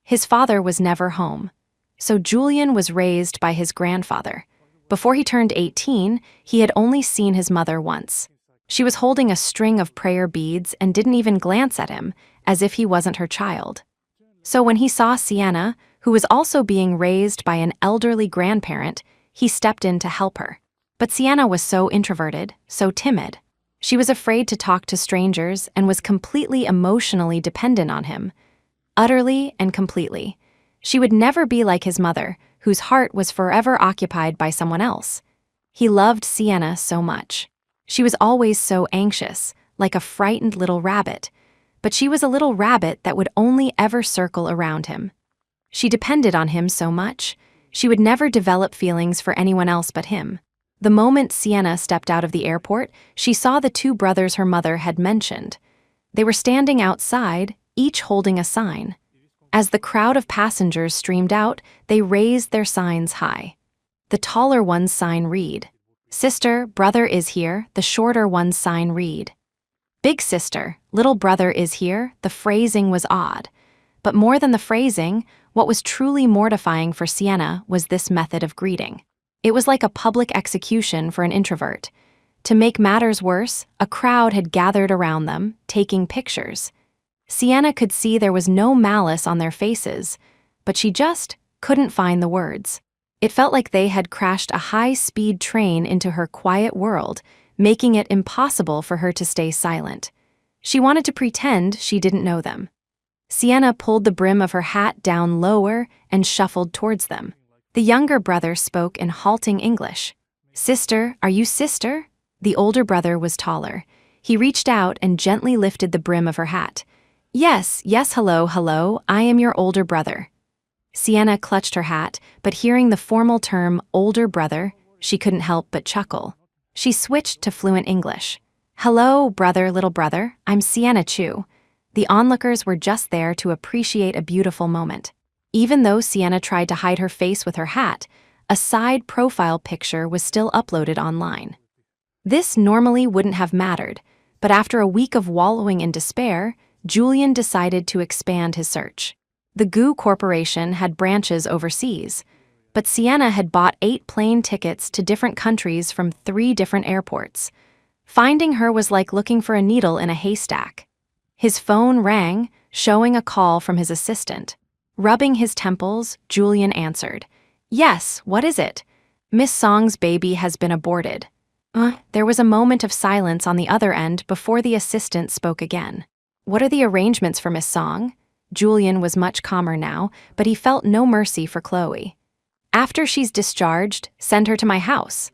His father was never home. So Julian was raised by his grandfather. Before he turned 18, he had only seen his mother once. She was holding a string of prayer beads and didn't even glance at him, as if he wasn't her child. So when he saw Sienna, who was also being raised by an elderly grandparent, he stepped in to help her. But Sienna was so introverted, so timid. She was afraid to talk to strangers and was completely emotionally dependent on him. Utterly and completely. She would never be like his mother, whose heart was forever occupied by someone else. He loved Sienna so much. She was always so anxious, like a frightened little rabbit, but she was a little rabbit that would only ever circle around him. She depended on him so much, she would never develop feelings for anyone else but him. The moment Sienna stepped out of the airport, she saw the two brothers her mother had mentioned. They were standing outside, each holding a sign. As the crowd of passengers streamed out, they raised their signs high. The taller one's sign read, "Sister, brother is here," the shorter one's sign read, "Big sister, little brother is here." The phrasing was odd. But more than the phrasing, what was truly mortifying for Sienna was this method of greeting. It was like a public execution for an introvert. To make matters worse, a crowd had gathered around them, taking pictures. Sienna could see there was no malice on their faces, but she just couldn't find the words. It felt like they had crashed a high-speed train into her quiet world, making it impossible for her to stay silent. She wanted to pretend she didn't know them. Sienna pulled the brim of her hat down lower and shuffled towards them. The younger brother spoke in halting English. "Sister, are you sister?" The older brother was taller. He reached out and gently lifted the brim of her hat. Yes, hello, I am your older brother." Sienna clutched her hat, but hearing the formal term older brother, she couldn't help but chuckle. She switched to fluent English. "Hello, brother, little brother, I'm Sienna Chu." The onlookers were just there to appreciate a beautiful moment. Even though Sienna tried to hide her face with her hat, a side profile picture was still uploaded online. This normally wouldn't have mattered, but after a week of wallowing in despair, Julian decided to expand his search. The Gu Corporation had branches overseas, but Sienna had bought 8 plane tickets to different countries from 3 different airports. Finding her was like looking for a needle in a haystack. His phone rang, showing a call from his assistant. Rubbing his temples, Julian answered. "Yes, what is it?" "Miss Song's baby has been aborted." There was a moment of silence on the other end before the assistant spoke again. "What are the arrangements for Miss Song?" Julian was much calmer now, but he felt no mercy for Chloe. "After she's discharged, send her to my house."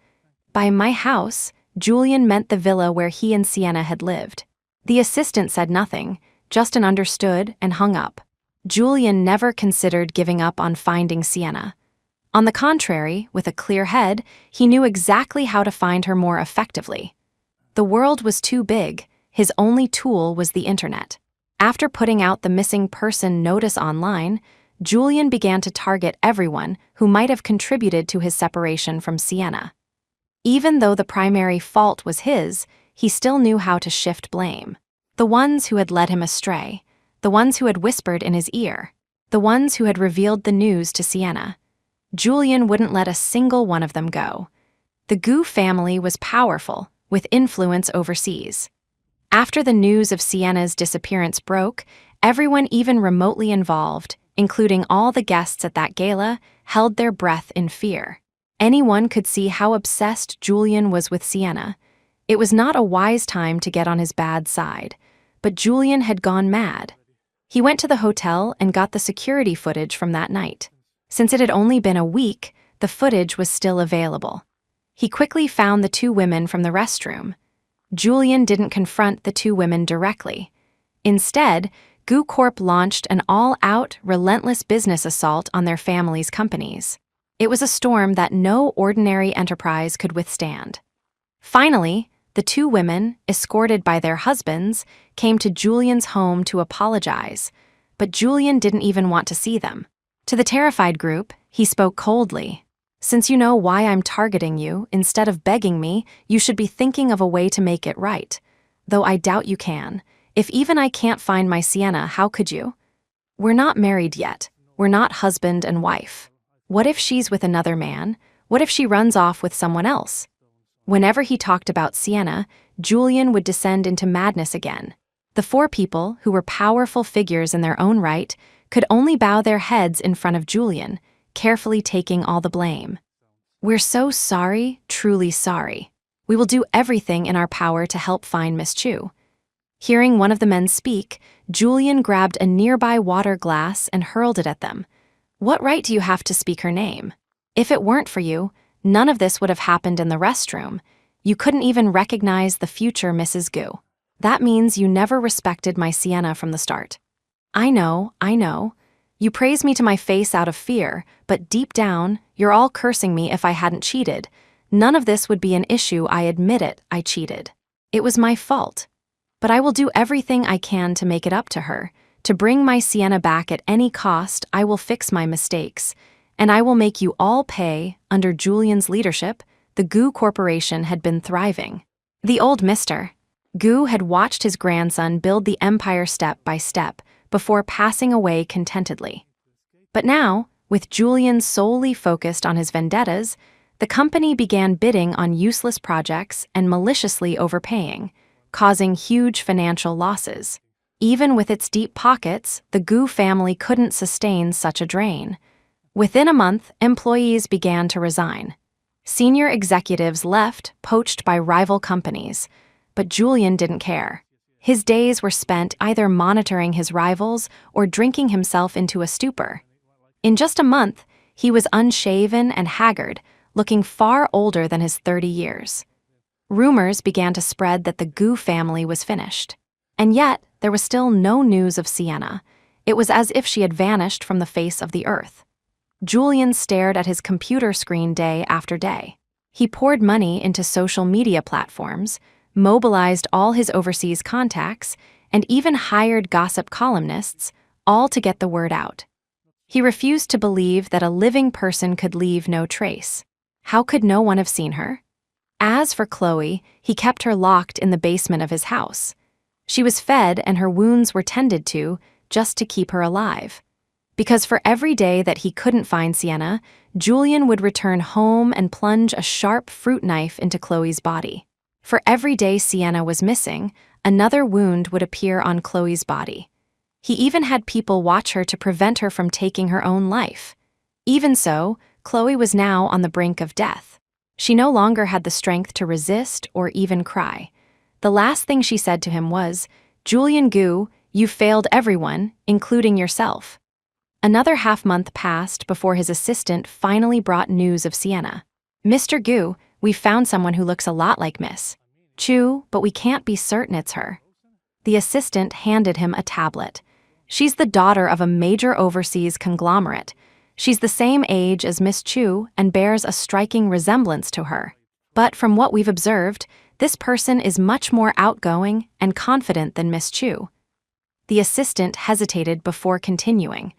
By my house, Julian meant the villa where he and Sienna had lived. The assistant said nothing, just an understood and hung up. Julian never considered giving up on finding Sienna. On the contrary, with a clear head, he knew exactly how to find her more effectively. The world was too big. His only tool was the internet. After putting out the missing person notice online, Julian began to target everyone who might have contributed to his separation from Sienna. Even though the primary fault was his, he still knew how to shift blame. The ones who had led him astray, the ones who had whispered in his ear, the ones who had revealed the news to Sienna. Julian wouldn't let a single one of them go. The Gu family was powerful, with influence overseas. After the news of Sienna's disappearance broke, everyone even remotely involved, including all the guests at that gala, held their breath in fear. Anyone could see how obsessed Julian was with Sienna. It was not a wise time to get on his bad side, but Julian had gone mad. He went to the hotel and got the security footage from that night. Since it had only been a week, the footage was still available. He quickly found the two women from the restroom. Julian didn't confront the two women directly. Instead, Goo Corp launched an all-out, relentless business assault on their family's companies. It was a storm that no ordinary enterprise could withstand. Finally, the two women, escorted by their husbands, came to Julian's home to apologize, but Julian didn't even want to see them. To the terrified group, he spoke coldly. "Since you know why I'm targeting you, instead of begging me, you should be thinking of a way to make it right. Though I doubt you can. If even I can't find my Sienna, how could you? We're not married yet. We're not husband and wife. What if she's with another man? What if she runs off with someone else?" Whenever he talked about Sienna, Julian would descend into madness again. The four people, who were powerful figures in their own right, could only bow their heads in front of Julian, carefully taking all the blame. "We're so sorry, truly sorry. We will do everything in our power to help find Miss Chu." Hearing one of the men speak, Julian grabbed a nearby water glass and hurled it at them. "What right do you have to speak her name? If it weren't for you, none of this would have happened in the restroom. You couldn't even recognize the future Mrs. Goo. That means you never respected my Sienna from the start." I know. You praise me to my face out of fear, but deep down, you're all cursing me if I hadn't cheated. None of this would be an issue, I admit it, I cheated. It was my fault. But I will do everything I can to make it up to her. To bring my Sienna back at any cost, I will fix my mistakes. And I will make you all pay. Under Julian's leadership, the Goo Corporation had been thriving. The old Mr. Goo had watched his grandson build the empire step by step before passing away contentedly. But now, with Julian solely focused on his vendettas, the company began bidding on useless projects and maliciously overpaying, causing huge financial losses. Even with its deep pockets, the Goo family couldn't sustain such a drain. Within a month, employees began to resign. Senior executives left, poached by rival companies, but Julian didn't care. His days were spent either monitoring his rivals or drinking himself into a stupor. In just a month, he was unshaven and haggard, looking far older than his 30 years. Rumors began to spread that the Goo family was finished. And yet, there was still no news of Sienna. It was as if she had vanished from the face of the earth. Julian stared at his computer screen day after day. He poured money into social media platforms, mobilized all his overseas contacts, and even hired gossip columnists, all to get the word out. He refused to believe that a living person could leave no trace. How could no one have seen her? As for Chloe, he kept her locked in the basement of his house. She was fed and her wounds were tended to, just to keep her alive. Because for every day that he couldn't find Sienna, Julian would return home and plunge a sharp fruit knife into Chloe's body. For every day Sienna was missing, another wound would appear on Chloe's body. He even had people watch her to prevent her from taking her own life. Even so, Chloe was now on the brink of death. She no longer had the strength to resist or even cry. The last thing she said to him was, "Julian Goo, you failed everyone, including yourself." Another half-month passed before his assistant finally brought news of Sienna. "Mr. Goo, we found someone who looks a lot like Miss Chu, but we can't be certain it's her." The assistant handed him a tablet. "She's the daughter of a major overseas conglomerate. She's the same age as Miss Chu and bears a striking resemblance to her. But from what we've observed, this person is much more outgoing and confident than Miss Chu." The assistant hesitated before continuing.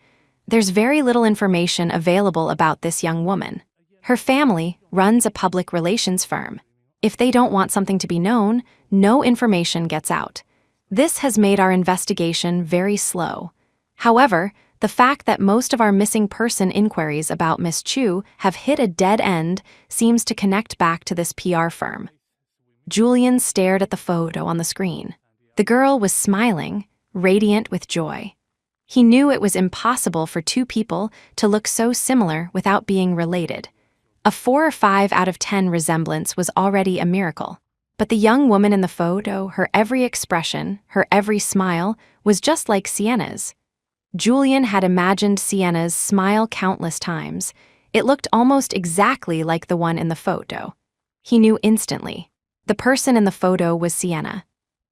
"There's very little information available about this young woman. Her family runs a public relations firm. If they don't want something to be known, no information gets out. This has made our investigation very slow. However, the fact that most of our missing person inquiries about Miss Chu have hit a dead end seems to connect back to this PR firm." Julian stared at the photo on the screen. The girl was smiling, radiant with joy. He knew it was impossible for two people to look so similar without being related. A 4 or 5 out of 10 resemblance was already a miracle. But the young woman in the photo, her every expression, her every smile, was just like Sienna's. Julian had imagined Sienna's smile countless times. It looked almost exactly like the one in the photo. He knew instantly. The person in the photo was Sienna.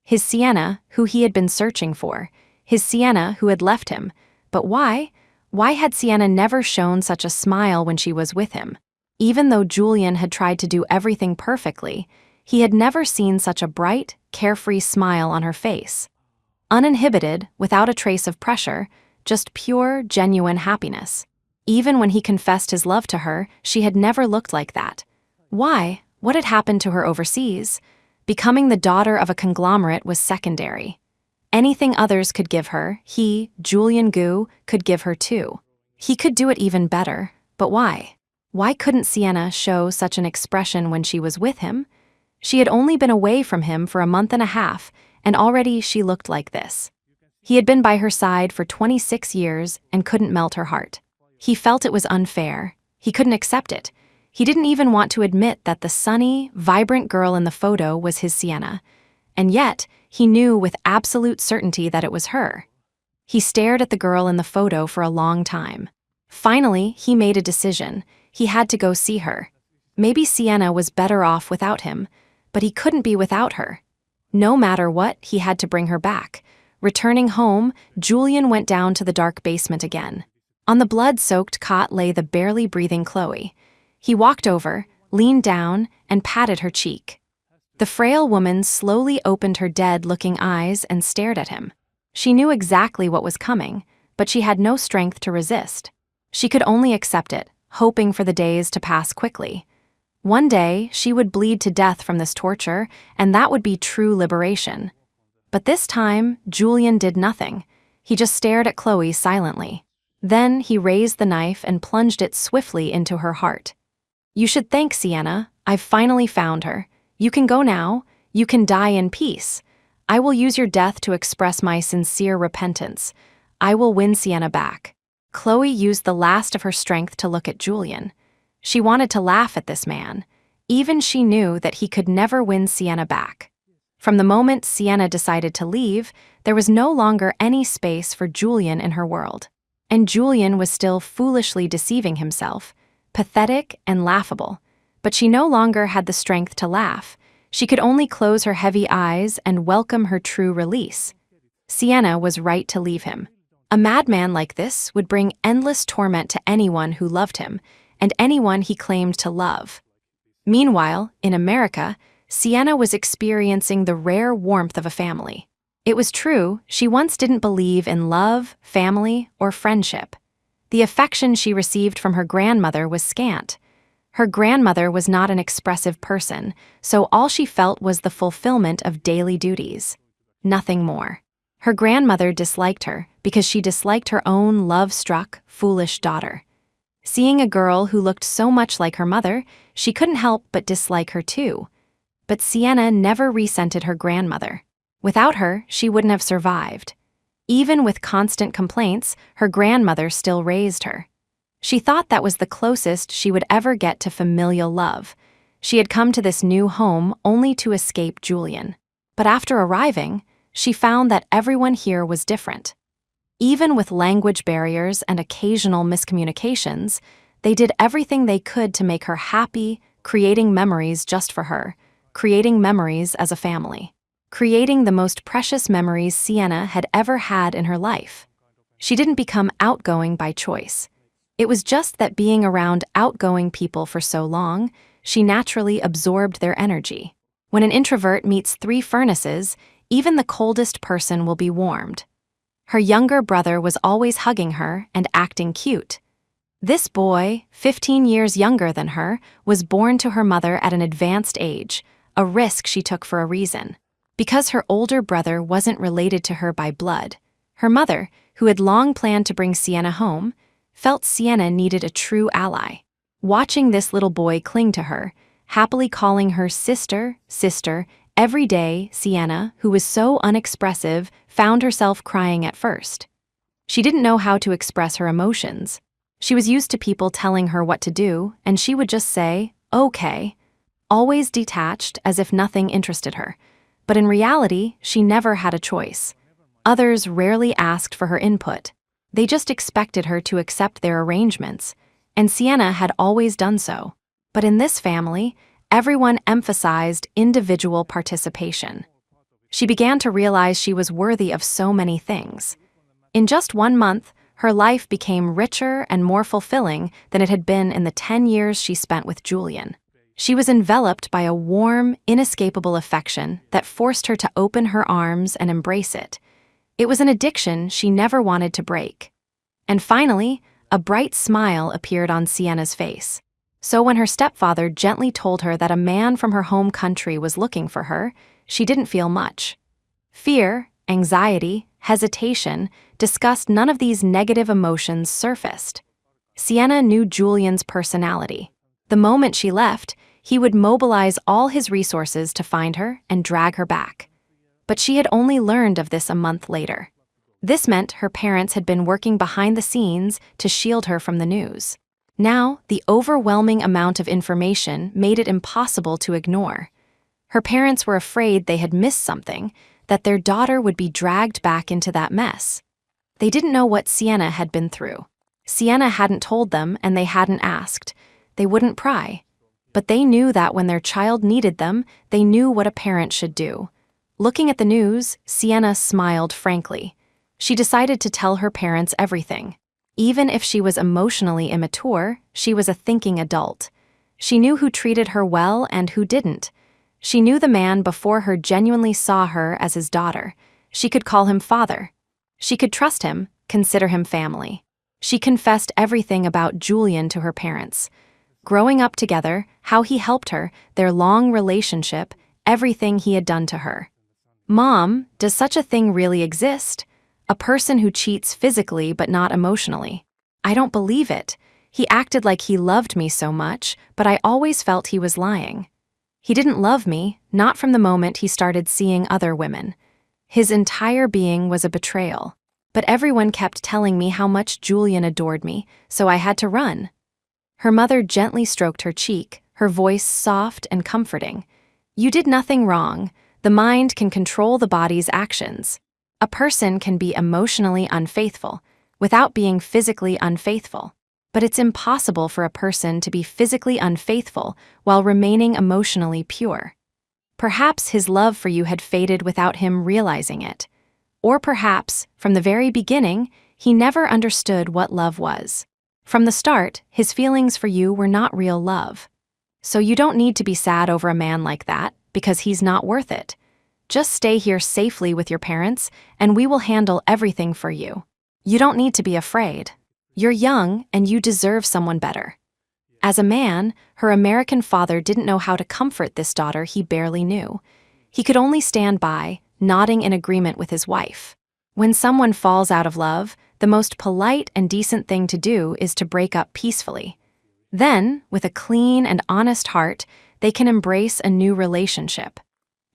His Sienna, who he had been searching for. His Sienna, who had left him. But why? Why had Sienna never shown such a smile when she was with him? Even though Julian had tried to do everything perfectly, he had never seen such a bright, carefree smile on her face. Uninhibited, without a trace of pressure, just pure, genuine happiness. Even when he confessed his love to her, she had never looked like that. Why? What had happened to her overseas? Becoming the daughter of a conglomerate was secondary. Anything others could give her, he, Julian Gu, could give her too. He could do it even better, but why? Why couldn't Sienna show such an expression when she was with him? She had only been away from him for a month and a half, and already she looked like this. He had been by her side for 26 years and couldn't melt her heart. He felt it was unfair. He couldn't accept it. He didn't even want to admit that the sunny, vibrant girl in the photo was his Sienna. And yet, he knew with absolute certainty that it was her. He stared at the girl in the photo for a long time. Finally, he made a decision. He had to go see her. Maybe Sienna was better off without him, but he couldn't be without her. No matter what, he had to bring her back. Returning home, Julian went down to the dark basement again. On the blood-soaked cot lay the barely breathing Chloe. He walked over, leaned down, and patted her cheek. The frail woman slowly opened her dead-looking eyes and stared at him. She knew exactly what was coming, but she had no strength to resist. She could only accept it, hoping for the days to pass quickly. One day, she would bleed to death from this torture, and that would be true liberation. But this time, Julian did nothing. He just stared at Chloe silently. Then he raised the knife and plunged it swiftly into her heart. "You should thank Sienna. I've finally found her. You can go now. You can die in peace. I will use your death to express my sincere repentance. I will win Sienna back." Chloe used the last of her strength to look at Julian. She wanted to laugh at this man. Even she knew that he could never win Sienna back. From the moment Sienna decided to leave, there was no longer any space for Julian in her world. And Julian was still foolishly deceiving himself, pathetic and laughable. But she no longer had the strength to laugh. She could only close her heavy eyes and welcome her true release. Sienna was right to leave him. A madman like this would bring endless torment to anyone who loved him, and anyone he claimed to love. Meanwhile, in America, Sienna was experiencing the rare warmth of a family. It was true, she once didn't believe in love, family, or friendship. The affection she received from her grandmother was scant. Her grandmother was not an expressive person, so all she felt was the fulfillment of daily duties. Nothing more. Her grandmother disliked her because she disliked her own love-struck, foolish daughter. Seeing a girl who looked so much like her mother, she couldn't help but dislike her too. But Sienna never resented her grandmother. Without her, she wouldn't have survived. Even with constant complaints, her grandmother still raised her. She thought that was the closest she would ever get to familial love. She had come to this new home only to escape Julian. But after arriving, she found that everyone here was different. Even with language barriers and occasional miscommunications, they did everything they could to make her happy, creating memories just for her, creating memories as a family, creating the most precious memories Sienna had ever had in her life. She didn't become outgoing by choice. It was just that being around outgoing people for so long, she naturally absorbed their energy. When an introvert meets 3 furnaces, even the coldest person will be warmed. Her younger brother was always hugging her and acting cute. This boy, 15 years younger than her, was born to her mother at an advanced age, a risk she took for a reason. Because her older brother wasn't related to her by blood, her mother, who had long planned to bring Sienna home, felt Sienna needed a true ally. Watching this little boy cling to her, happily calling her sister, sister, every day, Sienna, who was so unexpressive, found herself crying at first. She didn't know how to express her emotions. She was used to people telling her what to do, and she would just say, "Okay," always detached as if nothing interested her. But in reality, she never had a choice. Others rarely asked for her input. They just expected her to accept their arrangements, and Sienna had always done so. But in this family, everyone emphasized individual participation. She began to realize she was worthy of so many things. In just 1 month, her life became richer and more fulfilling than it had been in the 10 years she spent with Julian. She was enveloped by a warm, inescapable affection that forced her to open her arms and embrace it. It was an addiction she never wanted to break. And finally, a bright smile appeared on Sienna's face. So when her stepfather gently told her that a man from her home country was looking for her, she didn't feel much. Fear, anxiety, hesitation, disgust, none of these negative emotions surfaced. Sienna knew Julian's personality. The moment she left, he would mobilize all his resources to find her and drag her back. But she had only learned of this a month later. This meant her parents had been working behind the scenes to shield her from the news. Now, the overwhelming amount of information made it impossible to ignore. Her parents were afraid they had missed something, that their daughter would be dragged back into that mess. They didn't know what Sienna had been through. Sienna hadn't told them, and they hadn't asked. They wouldn't pry. But they knew that when their child needed them, they knew what a parent should do. Looking at the news, Sienna smiled frankly. She decided to tell her parents everything. Even if she was emotionally immature, she was a thinking adult. She knew who treated her well and who didn't. She knew the man before her genuinely saw her as his daughter. She could call him father. She could trust him, consider him family. She confessed everything about Julian to her parents. Growing up together, how he helped her, their long relationship, everything he had done to her. "Mom, does such a thing really exist? A person who cheats physically but not emotionally? I don't believe it. He acted like he loved me so much, but I always felt he was lying. He didn't love me, not from the moment he started seeing other women. His entire being was a betrayal. But everyone kept telling me how much Julian adored me, so I had to run." Her mother gently stroked her cheek, her voice soft and comforting. "You did nothing wrong. The mind can control the body's actions. A person can be emotionally unfaithful without being physically unfaithful. But it's impossible for a person to be physically unfaithful while remaining emotionally pure. Perhaps his love for you had faded without him realizing it. Or perhaps, from the very beginning, he never understood what love was. From the start, his feelings for you were not real love. So you don't need to be sad over a man like that, because he's not worth it. Just stay here safely with your parents, and we will handle everything for you. You don't need to be afraid. You're young, and you deserve someone better." As a man, her American father didn't know how to comfort this daughter he barely knew. He could only stand by, nodding in agreement with his wife. When someone falls out of love, the most polite and decent thing to do is to break up peacefully. Then, with a clean and honest heart, they can embrace a new relationship.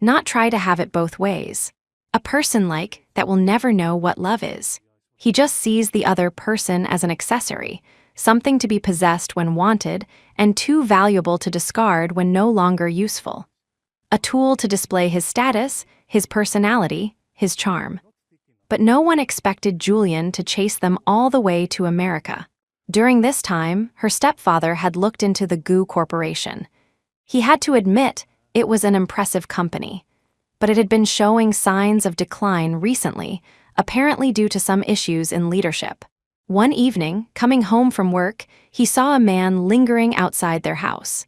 Not try to have it both ways. A person like that will never know what love is. He just sees the other person as an accessory, something to be possessed when wanted, and too valuable to discard when no longer useful. A tool to display his status, his personality, his charm. But no one expected Julian to chase them all the way to America. During this time, her stepfather had looked into the Goo Corporation. He had to admit it was an impressive company, but it had been showing signs of decline recently, apparently due to some issues in leadership. One evening, coming home from work, he saw a man lingering outside their house.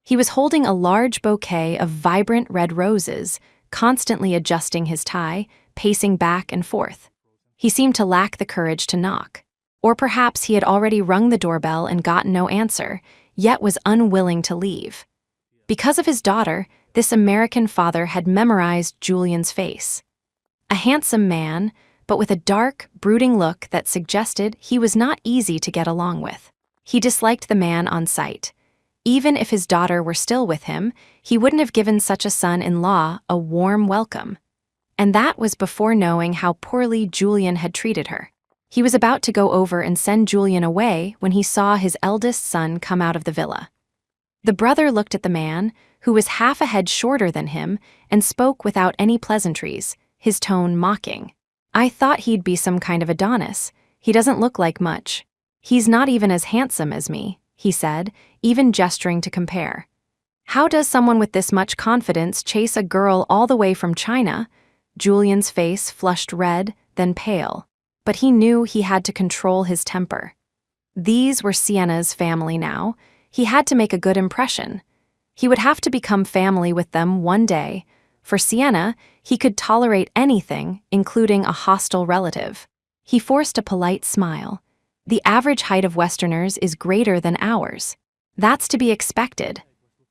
He was holding a large bouquet of vibrant red roses, constantly adjusting his tie, pacing back and forth. He seemed to lack the courage to knock. Or perhaps he had already rung the doorbell and gotten no answer, yet was unwilling to leave. Because of his daughter, this American father had memorized Julian's face. A handsome man, but with a dark, brooding look that suggested he was not easy to get along with. He disliked the man on sight. Even if his daughter were still with him, he wouldn't have given such a son-in-law a warm welcome. And that was before knowing how poorly Julian had treated her. He was about to go over and send Julian away when he saw his eldest son come out of the villa. The brother looked at the man, who was half a head shorter than him, and spoke without any pleasantries, his tone mocking. "I thought he'd be some kind of Adonis. He doesn't look like much. He's not even as handsome as me," he said, even gesturing to compare. "How does someone with this much confidence chase a girl all the way from China?" Julian's face flushed red, then pale. But he knew he had to control his temper. These were Sienna's family now. He had to make a good impression. He would have to become family with them one day. For Sienna, he could tolerate anything, including a hostile relative. He forced a polite smile. The average height of Westerners is greater than ours. That's to be expected.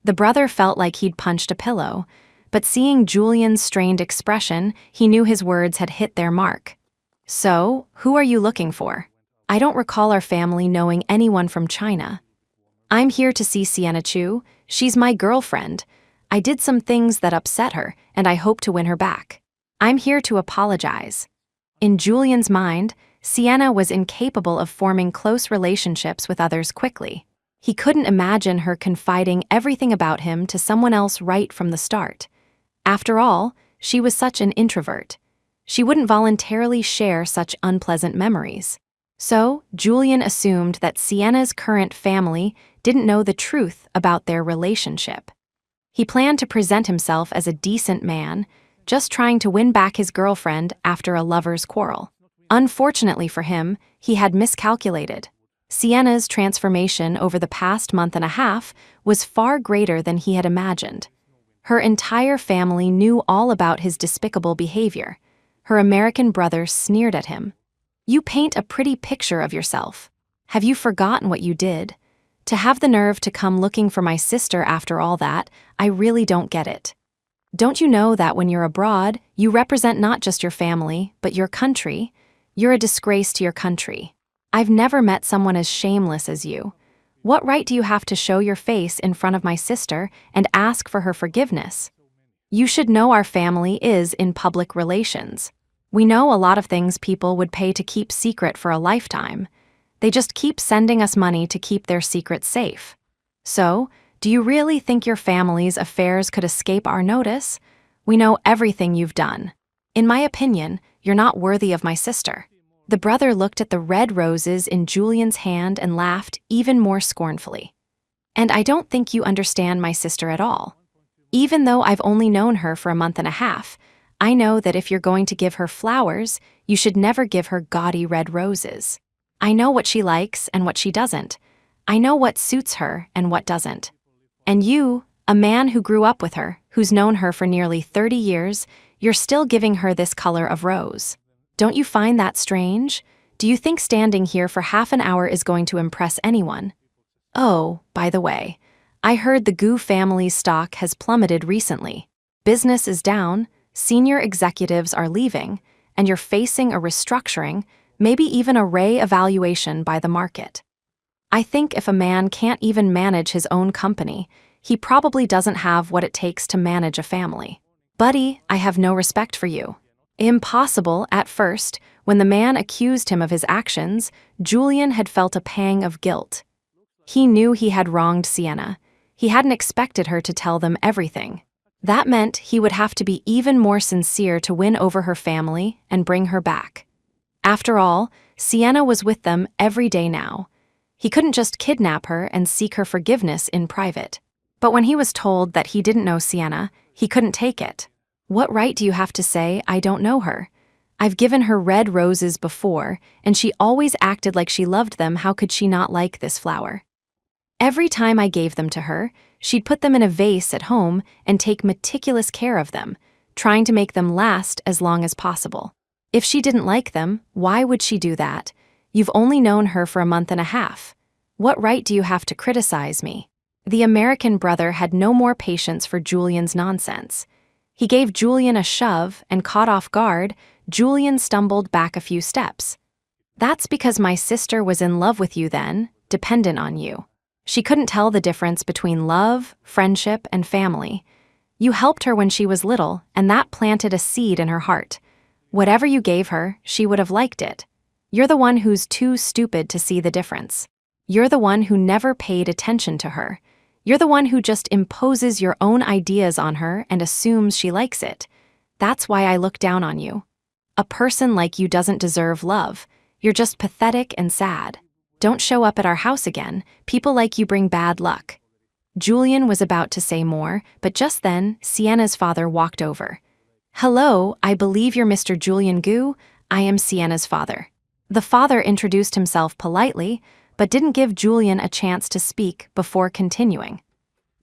The brother felt like he'd punched a pillow, but seeing Julian's strained expression, he knew his words had hit their mark. "So, who are you looking for? I don't recall our family knowing anyone from China." "I'm here to see Sienna Chu. She's my girlfriend. I did some things that upset her, and I hope to win her back. I'm here to apologize." In Julian's mind, Sienna was incapable of forming close relationships with others quickly. He couldn't imagine her confiding everything about him to someone else right from the start. After all, she was such an introvert. She wouldn't voluntarily share such unpleasant memories. So, Julian assumed that Sienna's current family didn't know the truth about their relationship. He planned to present himself as a decent man, just trying to win back his girlfriend after a lover's quarrel. Unfortunately for him, he had miscalculated. Sienna's transformation over the past month and a half was far greater than he had imagined. Her entire family knew all about his despicable behavior. Her American brother sneered at him. "You paint a pretty picture of yourself. Have you forgotten what you did? To have the nerve to come looking for my sister after all that, I really don't get it. Don't you know that when you're abroad, you represent not just your family, but your country? You're a disgrace to your country. I've never met someone as shameless as you. What right do you have to show your face in front of my sister and ask for her forgiveness? You should know our family is in public relations. We know a lot of things people would pay to keep secret for a lifetime. They just keep sending us money to keep their secrets safe. So, do you really think your family's affairs could escape our notice? We know everything you've done. In my opinion, you're not worthy of my sister." The brother looked at the red roses in Julian's hand and laughed even more scornfully. "And I don't think you understand my sister at all. Even though I've only known her for a month and a half, I know that if you're going to give her flowers, you should never give her gaudy red roses. I know what she likes and what she doesn't. I know what suits her and what doesn't. And you, a man who grew up with her, who's known her for nearly 30 years, you're still giving her this color of rose. Don't you find that strange? Do you think standing here for half an hour is going to impress anyone? Oh, by the way, I heard the Gu family's stock has plummeted recently. Business is down, senior executives are leaving, and you're facing a restructuring, maybe even a re-evaluation by the market. I think if a man can't even manage his own company, he probably doesn't have what it takes to manage a family. Buddy, I have no respect for you." Impossible at first, when the man accused him of his actions, Julian had felt a pang of guilt. He knew he had wronged Sienna. He hadn't expected her to tell them everything. That meant he would have to be even more sincere to win over her family and bring her back. After all, Sienna was with them every day now. He couldn't just kidnap her and seek her forgiveness in private. But when he was told that he didn't know Sienna, he couldn't take it. "What right do you have to say I don't know her? I've given her red roses before, and she always acted like she loved them. How could she not like this flower? Every time I gave them to her, she'd put them in a vase at home and take meticulous care of them, trying to make them last as long as possible. If she didn't like them, why would she do that? You've only known her for a month and a half. What right do you have to criticize me?" The American brother had no more patience for Julian's nonsense. He gave Julian a shove, and caught off guard, Julian stumbled back a few steps. "That's because my sister was in love with you then, dependent on you. She couldn't tell the difference between love, friendship, and family. You helped her when she was little, and that planted a seed in her heart. Whatever you gave her, she would have liked it. You're the one who's too stupid to see the difference. You're the one who never paid attention to her. You're the one who just imposes your own ideas on her and assumes she likes it. That's why I look down on you. A person like you doesn't deserve love. You're just pathetic and sad. Don't show up at our house again. People like you bring bad luck. Julian was about to say more, but just then, Sienna's father walked over. Hello, I believe you're Mr. Julian Gu. I am Sienna's father. The father introduced himself politely, but didn't give Julian a chance to speak before continuing.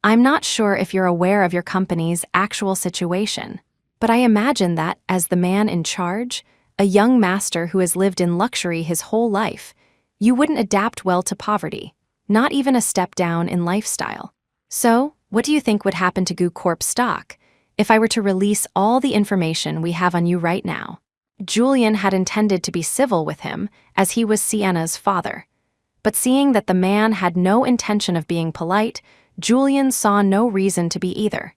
I'm not sure if you're aware of your company's actual situation, but I imagine that, as the man in charge, a young master who has lived in luxury his whole life, you wouldn't adapt well to poverty, not even a step down in lifestyle. So, what do you think would happen to Gu Corp's stock if I were to release all the information we have on you right now? Julian had intended to be civil with him, as he was Sienna's father. But seeing that the man had no intention of being polite, Julian saw no reason to be either.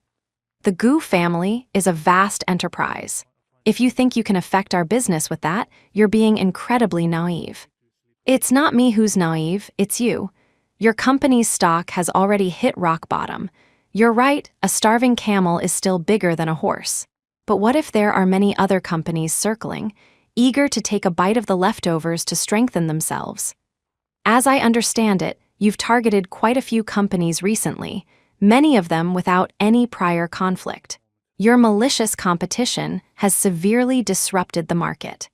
The Gu family is a vast enterprise. If you think you can affect our business with that, you're being incredibly naive. It's not me who's naive, it's you. Your company's stock has already hit rock bottom. You're right, a starving camel is still bigger than a horse. But what if there are many other companies circling, eager to take a bite of the leftovers to strengthen themselves? As I understand it, you've targeted quite a few companies recently, many of them without any prior conflict. Your malicious competition has severely disrupted the market.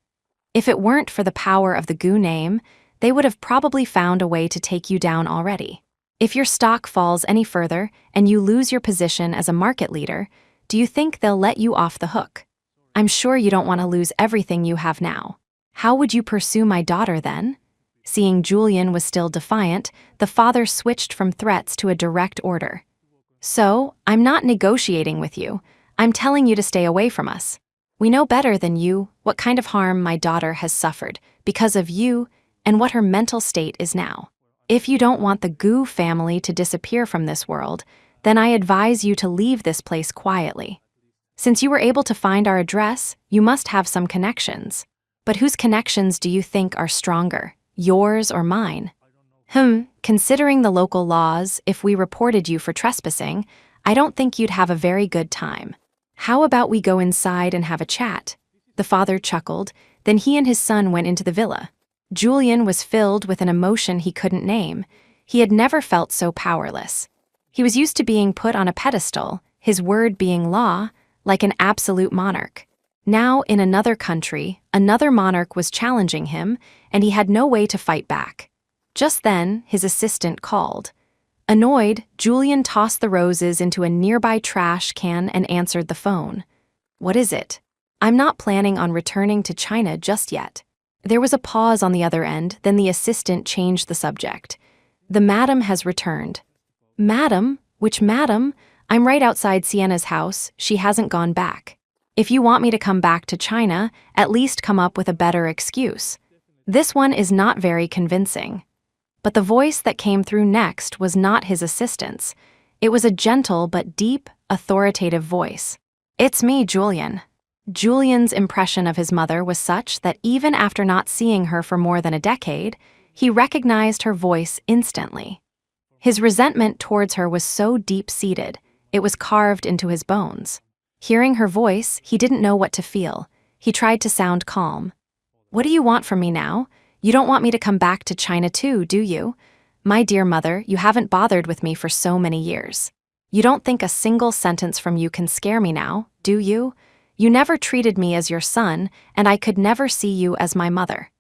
If it weren't for the power of the Gu name, they would have probably found a way to take you down already. If your stock falls any further and you lose your position as a market leader, do you think they'll let you off the hook? I'm sure you don't want to lose everything you have now. How would you pursue my daughter then? Seeing Julian was still defiant, the father switched from threats to a direct order. So, I'm not negotiating with you. I'm telling you to stay away from us. We know better than you what kind of harm my daughter has suffered because of you and what her mental state is now. If you don't want the Gu family to disappear from this world, then I advise you to leave this place quietly. Since you were able to find our address, you must have some connections. But whose connections do you think are stronger, yours or mine? Considering the local laws, if we reported you for trespassing, I don't think you'd have a very good time. How about we go inside and have a chat? The father chuckled, then he and his son went into the villa. Julian was filled with an emotion he couldn't name. He had never felt so powerless. He was used to being put on a pedestal, his word being law, like an absolute monarch. Now, in another country, another monarch was challenging him, and he had no way to fight back. Just then, his assistant called. Annoyed, Julian tossed the roses into a nearby trash can and answered the phone. What is it? I'm not planning on returning to China just yet. There was a pause on the other end, then the assistant changed the subject. The madam has returned. Madam? Which madam? I'm right outside Sienna's house. She hasn't gone back. If you want me to come back to China, at least come up with a better excuse. This one is not very convincing. But the voice that came through next was not his assistant's. It was a gentle but deep, authoritative voice. It's me, Julian. Julian's impression of his mother was such that even after not seeing her for more than a decade, he recognized her voice instantly. His resentment towards her was so deep-seated, it was carved into his bones. Hearing her voice, he didn't know what to feel. He tried to sound calm. What do you want from me now? You don't want me to come back to China too, do you? My dear mother, you haven't bothered with me for so many years. You don't think a single sentence from you can scare me now, do you? You never treated me as your son, and I could never see you as my mother.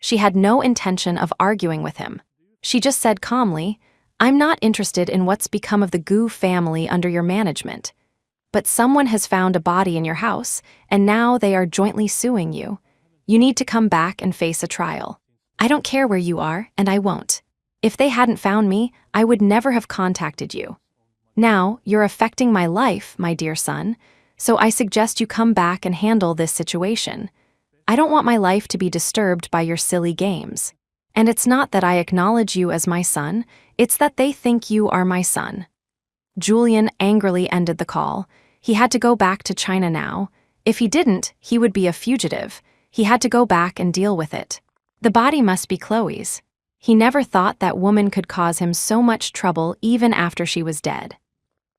She had no intention of arguing with him. She just said calmly, I'm not interested in what's become of the Gu family under your management. But someone has found a body in your house, and now they are jointly suing you. You need to come back and face a trial. I don't care where you are, and I won't. If they hadn't found me, I would never have contacted you. Now, you're affecting my life, my dear son, so I suggest you come back and handle this situation. I don't want my life to be disturbed by your silly games. And it's not that I acknowledge you as my son, it's that they think you are my son. Julian angrily ended the call. He had to go back to China now. If he didn't, he would be a fugitive. He had to go back and deal with it. The body must be Chloe's. He never thought that woman could cause him so much trouble even after she was dead.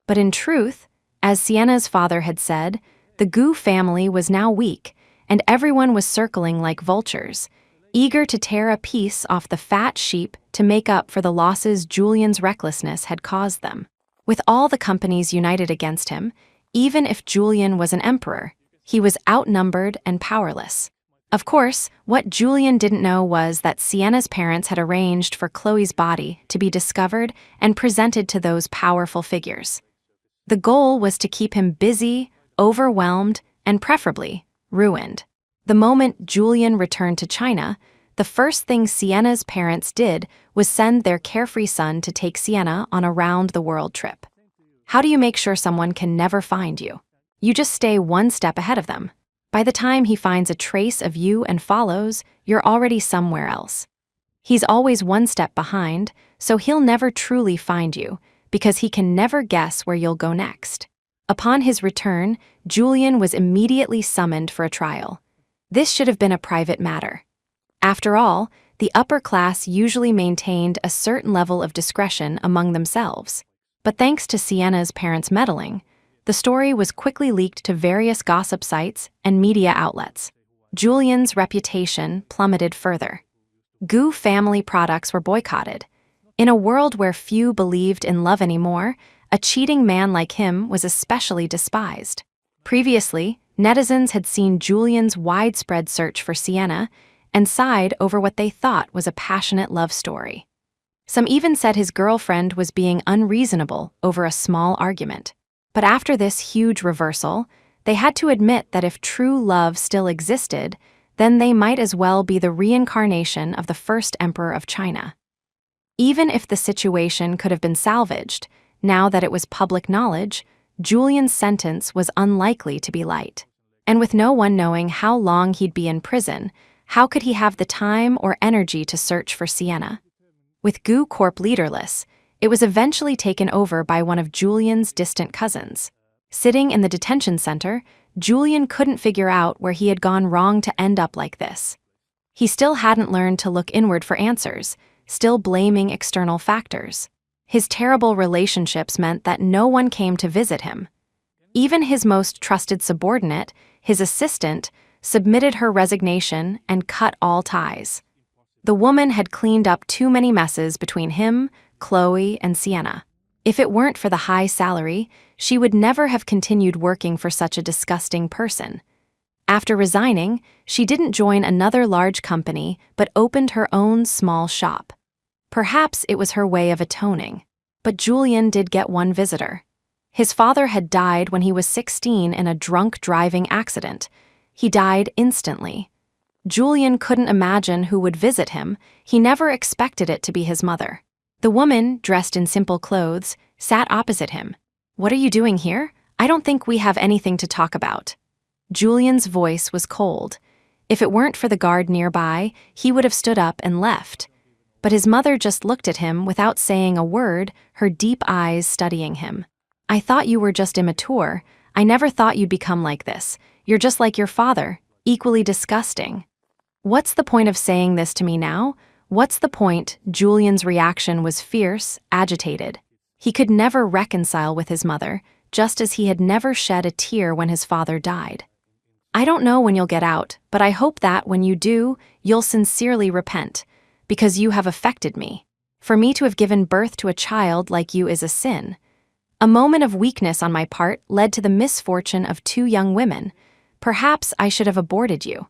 But in truth, as Sienna's father had said, the Gu family was now weak, and everyone was circling like vultures, eager to tear a piece off the fat sheep to make up for the losses Julian's recklessness had caused them. With all the companies united against him, even if Julian was an emperor, he was outnumbered and powerless. Of course, what Julian didn't know was that Sienna's parents had arranged for Chloe's body to be discovered and presented to those powerful figures. The goal was to keep him busy, overwhelmed, and preferably ruined. The moment Julian returned to China, the first thing Sienna's parents did was send their carefree son to take Sienna on a round-the-world trip. How do you make sure someone can never find you? You just stay one step ahead of them. By the time he finds a trace of you and follows, you're already somewhere else. He's always one step behind, so he'll never truly find you, because he can never guess where you'll go next. Upon his return, Julian was immediately summoned for a trial. This should have been a private matter. After all, the upper class usually maintained a certain level of discretion among themselves. But thanks to Sienna's parents' meddling, the story was quickly leaked to various gossip sites and media outlets. Julian's reputation plummeted further. Gu family products were boycotted. In a world where few believed in love anymore, a cheating man like him was especially despised. Previously, netizens had seen Julian's widespread search for Sienna and sighed over what they thought was a passionate love story. Some even said his girlfriend was being unreasonable over a small argument. But after this huge reversal, they had to admit that if true love still existed, then they might as well be the reincarnation of the first emperor of China. Even if the situation could have been salvaged, now that it was public knowledge, Julian's sentence was unlikely to be light. And with no one knowing how long he'd be in prison, how could he have the time or energy to search for Sienna? With Gu Corp leaderless, it was eventually taken over by one of Julian's distant cousins. Sitting in the detention center, Julian couldn't figure out where he had gone wrong to end up like this. He still hadn't learned to look inward for answers, still blaming external factors. His terrible relationships meant that no one came to visit him. Even his most trusted subordinate, his assistant, submitted her resignation and cut all ties. The woman had cleaned up too many messes between him, Chloe, and Sienna. If it weren't for the high salary, she would never have continued working for such a disgusting person. After resigning, she didn't join another large company but opened her own small shop. Perhaps it was her way of atoning. But Julian did get one visitor. His father had died when he was 16 in a drunk driving accident. He died instantly. Julian couldn't imagine who would visit him. He never expected it to be his mother. The woman, dressed in simple clothes, sat opposite him. "What are you doing here? I don't think we have anything to talk about." Julian's voice was cold. If it weren't for the guard nearby, he would have stood up and left. But his mother just looked at him without saying a word, her deep eyes studying him. "I thought you were just immature. I never thought you'd become like this. You're just like your father, equally disgusting." "What's the point of saying this to me now? What's the point?" Julian's reaction was fierce, agitated. He could never reconcile with his mother, just as he had never shed a tear when his father died. "I don't know when you'll get out, but I hope that when you do, you'll sincerely repent, because you have affected me. For me to have given birth to a child like you is a sin. A moment of weakness on my part led to the misfortune of 2 young women. Perhaps I should have aborted you."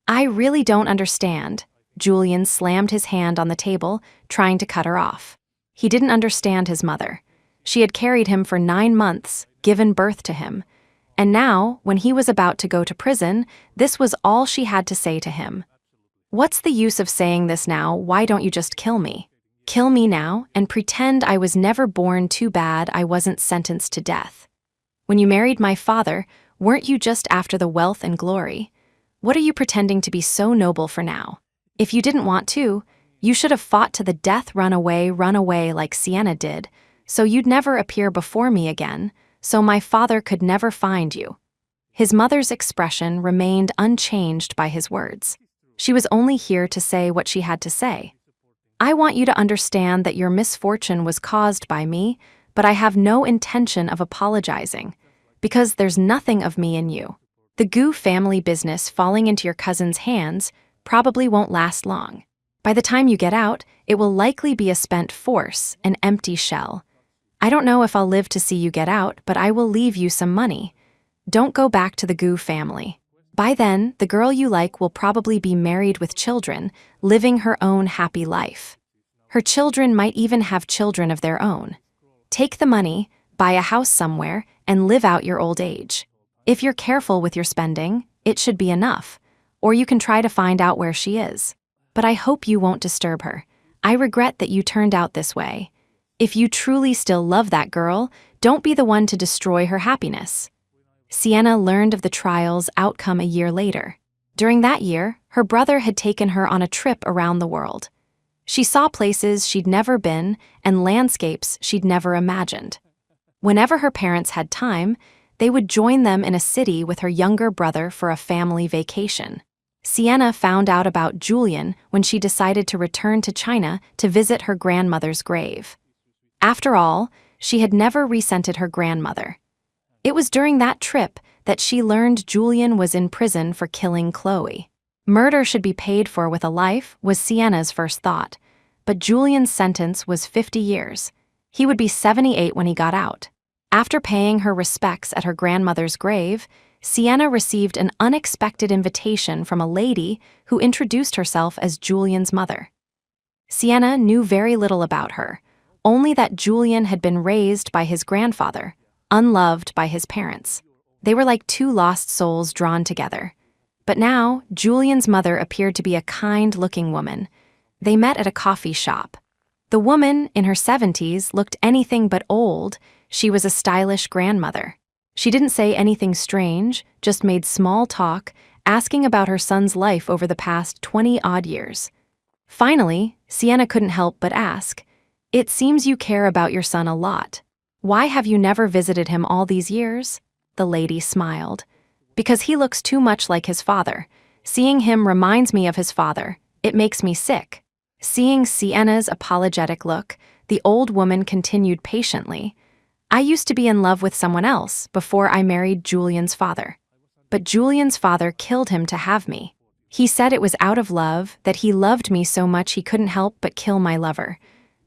"I really don't understand." Julian slammed his hand on the table, trying to cut her off. He didn't understand his mother. She had carried him for 9 months, given birth to him. And now, when he was about to go to prison, this was all she had to say to him. "What's the use of saying this now? Why don't you just kill me? Kill me now and pretend I was never born too bad I wasn't sentenced to death. When you married my father, weren't you just after the wealth and glory? What are you pretending to be so noble for now? If you didn't want to, you should have fought to the death, run away like Sienna did, so you'd never appear before me again, so my father could never find you." His mother's expression remained unchanged by his words. She was only here to say what she had to say. I want you to understand that your misfortune was caused by me, but I have no intention of apologizing, because there's nothing of me in you. The Gu family business falling into your cousin's hands probably won't last long. By the time you get out, it will likely be a spent force, an empty shell. I don't know if I'll live to see you get out, but I will leave you some money. Don't go back to the Gu family. By then, the girl you like will probably be married with children, living her own happy life. Her children might even have children of their own. Take the money, buy a house somewhere, and live out your old age. If you're careful with your spending, it should be enough, or you can try to find out where she is. But I hope you won't disturb her. I regret that you turned out this way. If you truly still love that girl, don't be the one to destroy her happiness. Sienna learned of the trial's outcome a year later. During that year, her brother had taken her on a trip around the world. She saw places she'd never been and landscapes she'd never imagined. Whenever her parents had time, they would join them in a city with her younger brother for a family vacation. Sienna found out about Julian when she decided to return to China to visit her grandmother's grave. After all, she had never resented her grandmother. It was during that trip that she learned Julian was in prison for killing Chloe. Murder should be paid for with a life was Sienna's first thought, but Julian's sentence was 50 years. He would be 78 when he got out. After paying her respects at her grandmother's grave, Sienna received an unexpected invitation from a lady who introduced herself as Julian's mother. Sienna knew very little about her, only that Julian had been raised by his grandfather, unloved by his parents. They were like two lost souls drawn together. But now, Julian's mother appeared to be a kind-looking woman. They met at a coffee shop. The woman, in her 70s, looked anything but old. She was a stylish grandmother. She didn't say anything strange, just made small talk, asking about her son's life over the past 20-odd years. Finally, Sienna couldn't help but ask, "It seems you care about your son a lot. Why have you never visited him all these years?" The lady smiled. "Because he looks too much like his father. Seeing him reminds me of his father. It makes me sick." Seeing Sienna's apologetic look, the old woman continued patiently, "I used to be in love with someone else before I married Julian's father. But Julian's father killed him to have me. He said it was out of love, that he loved me so much he couldn't help but kill my lover.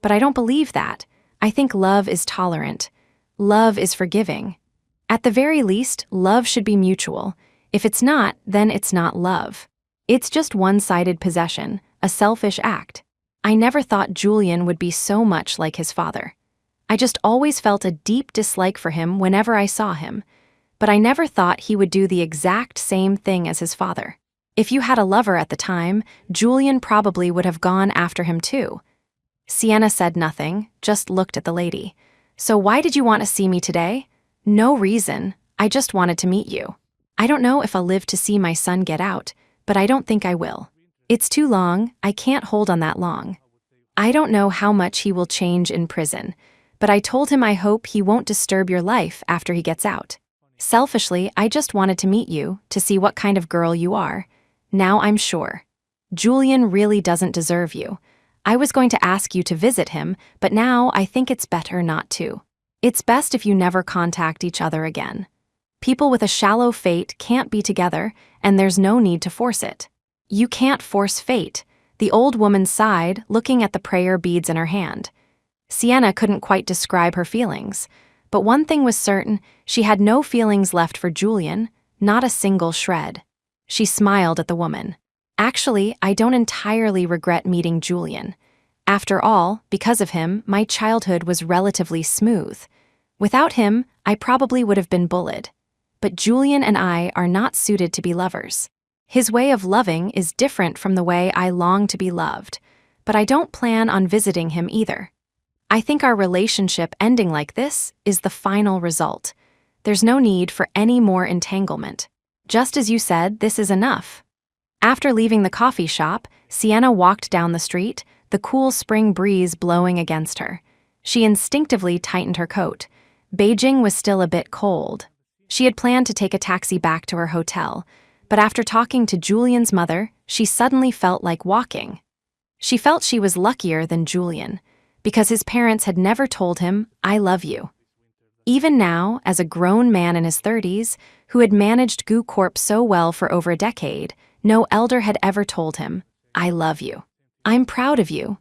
But I don't believe that. I think love is tolerant. Love is forgiving. At the very least, love should be mutual. If it's not, then it's not love. It's just one-sided possession, a selfish act. I never thought Julian would be so much like his father. I just always felt a deep dislike for him whenever I saw him. But I never thought he would do the exact same thing as his father. If you had a lover at the time, Julian probably would have gone after him too." Sienna said nothing, just looked at the lady. "So why did you want to see me today?" "No reason. I just wanted to meet you. I don't know if I'll live to see my son get out, but I don't think I will. It's too long. I can't hold on that long. I don't know how much he will change in prison, but I told him I hope he won't disturb your life after he gets out. Selfishly, I just wanted to meet you, to see what kind of girl you are. Now I'm sure. Julian really doesn't deserve you. I was going to ask you to visit him, but now I think it's better not to. It's best if you never contact each other again. People with a shallow fate can't be together, and there's no need to force it." "You can't force fate," the old woman sighed, looking at the prayer beads in her hand. Sienna couldn't quite describe her feelings, but one thing was certain, she had no feelings left for Julian, not a single shred. She smiled at the woman. "Actually, I don't entirely regret meeting Julian. After all, because of him, my childhood was relatively smooth. Without him, I probably would have been bullied. But Julian and I are not suited to be lovers. His way of loving is different from the way I long to be loved, but I don't plan on visiting him either. I think our relationship ending like this is the final result. There's no need for any more entanglement. Just as you said, this is enough." After leaving the coffee shop, Sienna walked down the street, the cool spring breeze blowing against her. She instinctively tightened her coat. Beijing was still a bit cold. She had planned to take a taxi back to her hotel, but after talking to Julian's mother, she suddenly felt like walking. She felt she was luckier than Julian, because his parents had never told him, "I love you." Even now, as a grown man in his 30s, who had managed Goo Corp so well for over a decade, no elder had ever told him, "I love you. I'm proud of you."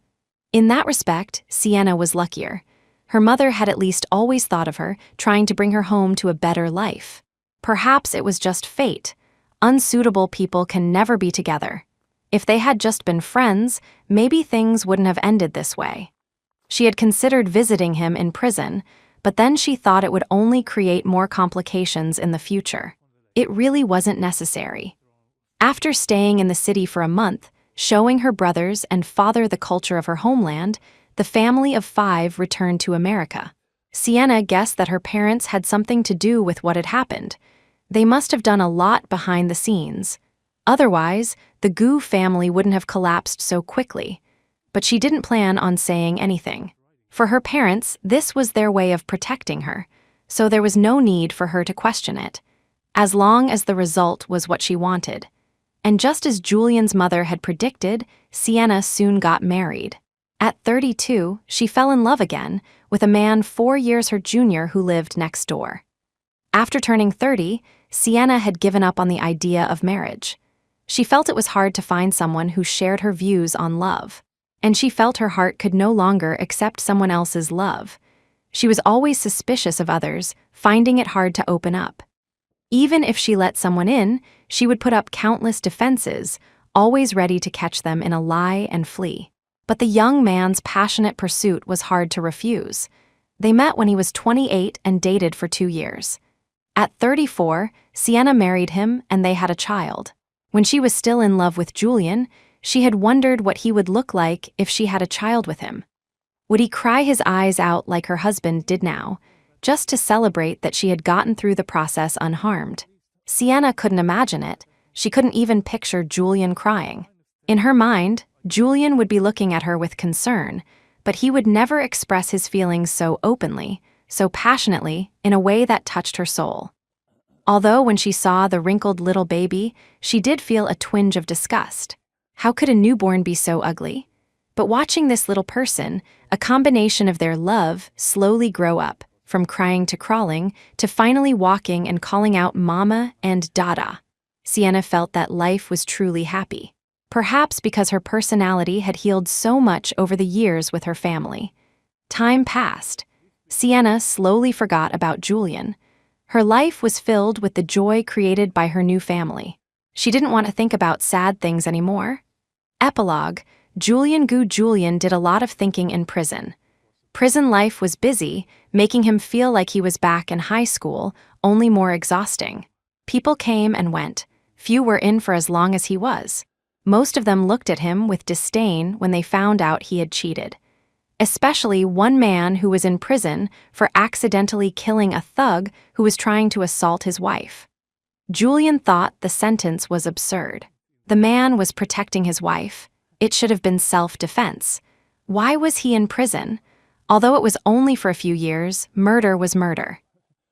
In that respect, Sienna was luckier. Her mother had at least always thought of her, trying to bring her home to a better life. Perhaps it was just fate. Unsuitable people can never be together. If they had just been friends, maybe things wouldn't have ended this way. She had considered visiting him in prison, but then she thought it would only create more complications in the future. It really wasn't necessary. After staying in the city for a month, showing her brothers and father the culture of her homeland, the family of 5 returned to America. Sienna guessed that her parents had something to do with what had happened. They must have done a lot behind the scenes. Otherwise, the Goo family wouldn't have collapsed so quickly. But she didn't plan on saying anything. For her parents, this was their way of protecting her, so there was no need for her to question it, as long as the result was what she wanted. And just as Julian's mother had predicted, Sienna soon got married. At 32, she fell in love again with a man 4 years her junior who lived next door. After turning 30, Sienna had given up on the idea of marriage. She felt it was hard to find someone who shared her views on love. And she felt her heart could no longer accept someone else's love. She was always suspicious of others, finding it hard to open up. Even if she let someone in, she would put up countless defenses, always ready to catch them in a lie and flee. But the young man's passionate pursuit was hard to refuse. They met when he was 28 and dated for 2 years. At 34, Sienna married him and they had a child. When she was still in love with Julian, she had wondered what he would look like if she had a child with him. Would he cry his eyes out like her husband did now, just to celebrate that she had gotten through the process unharmed? Sienna couldn't imagine it. She couldn't even picture Julian crying. In her mind, Julian would be looking at her with concern, but he would never express his feelings so openly, so passionately, in a way that touched her soul. Although when she saw the wrinkled little baby, she did feel a twinge of disgust. How could a newborn be so ugly? But watching this little person, a combination of their love, slowly grow up, from crying to crawling, to finally walking and calling out Mama and Dada, Sienna felt that life was truly happy. Perhaps because her personality had healed so much over the years with her family. Time passed. Sienna slowly forgot about Julian. Her life was filled with the joy created by her new family. She didn't want to think about sad things anymore. Epilogue: Julian did a lot of thinking in prison. Prison life was busy, making him feel like he was back in high school, only more exhausting. People came and went. Few were in for as long as he was. Most of them looked at him with disdain when they found out he had cheated. Especially one man who was in prison for accidentally killing a thug who was trying to assault his wife. Julian thought the sentence was absurd. The man was protecting his wife. It should have been self-defense. Why was he in prison? Although it was only for a few years, murder was murder.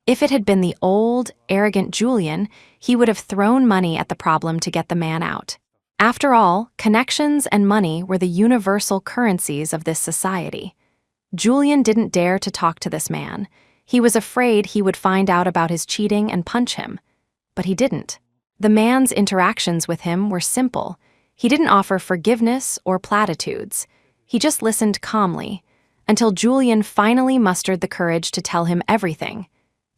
If it had been the old, arrogant Julian, he would have thrown money at the problem to get the man out. After all, connections and money were the universal currencies of this society. Julian didn't dare to talk to this man. He was afraid he would find out about his cheating and punch him. But he didn't. The man's interactions with him were simple. He didn't offer forgiveness or platitudes. He just listened calmly, until Julian finally mustered the courage to tell him everything.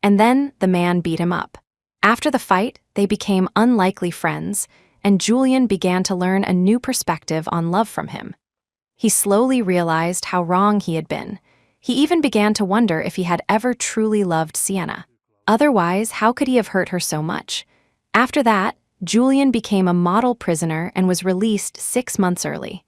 And then the man beat him up. After the fight, they became unlikely friends, and Julian began to learn a new perspective on love from him. He slowly realized how wrong he had been. He even began to wonder if he had ever truly loved Sienna. Otherwise, how could he have hurt her so much? After that, Julian became a model prisoner and was released 6 months early.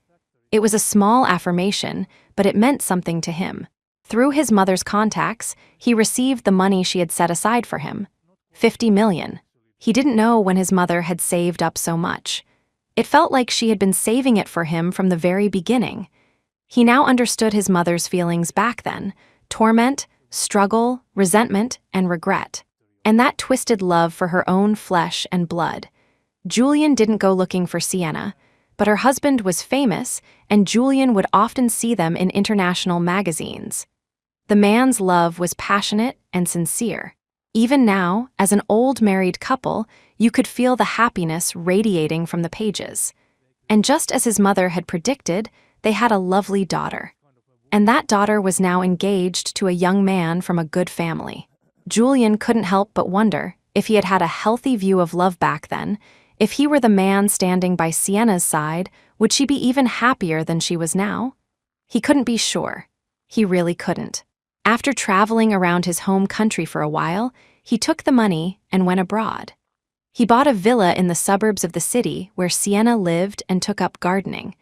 It was a small affirmation, but it meant something to him. Through his mother's contacts, he received the money she had set aside for him, $50 million. He didn't know when his mother had saved up so much. It felt like she had been saving it for him from the very beginning. He now understood his mother's feelings back then: torment, struggle, resentment, and regret. And that twisted love for her own flesh and blood. Julian didn't go looking for Sienna, but her husband was famous, and Julian would often see them in international magazines. The man's love was passionate and sincere. Even now, as an old married couple, you could feel the happiness radiating from the pages. And just as his mother had predicted, they had a lovely daughter. And that daughter was now engaged to a young man from a good family. Julian couldn't help but wonder if he had had a healthy view of love back then. If he were the man standing by Sienna's side, would she be even happier than she was now? He couldn't be sure. He really couldn't. After traveling around his home country for a while, he took the money and went abroad. He bought a villa in the suburbs of the city where Sienna lived and took up gardening,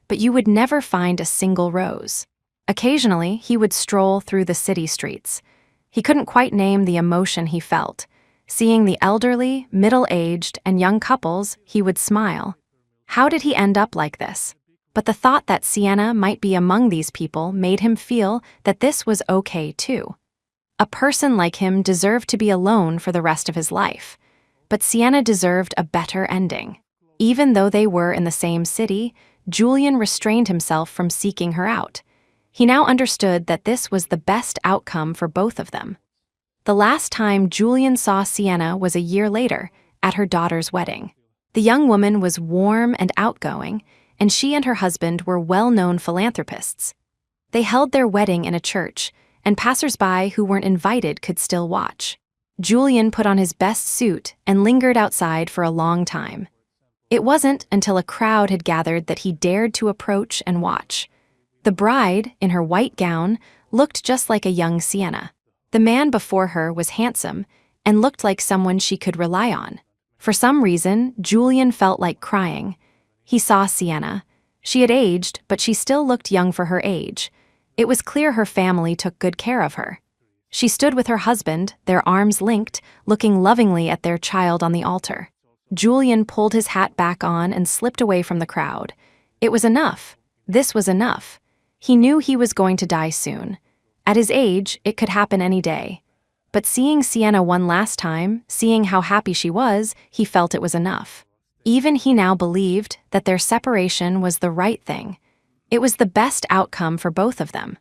but you would never find a single rose. Occasionally, he would stroll through the city streets. He couldn't quite name the emotion he felt. Seeing the elderly, middle-aged, and young couples, he would smile. How did he end up like this? But the thought that Sienna might be among these people made him feel that this was okay too. A person like him deserved to be alone for the rest of his life. But Sienna deserved a better ending. Even though they were in the same city, Julian restrained himself from seeking her out. He now understood that this was the best outcome for both of them. The last time Julian saw Sienna was a year later, at her daughter's wedding. The young woman was warm and outgoing, and she and her husband were well-known philanthropists. They held their wedding in a church, and passers-by who weren't invited could still watch. Julian put on his best suit and lingered outside for a long time. It wasn't until a crowd had gathered that he dared to approach and watch. The bride, in her white gown, looked just like a young Sienna. The man before her was handsome and looked like someone she could rely on. For some reason, Julian felt like crying. He saw Sienna. She had aged, but she still looked young for her age. It was clear her family took good care of her. She stood with her husband, their arms linked, looking lovingly at their child on the altar. Julian pulled his hat back on and slipped away from the crowd. It was enough. This was enough. He knew he was going to die soon. At his age, it could happen any day. But seeing Sienna one last time, seeing how happy she was, he felt it was enough. Even he now believed that their separation was the right thing. It was the best outcome for both of them.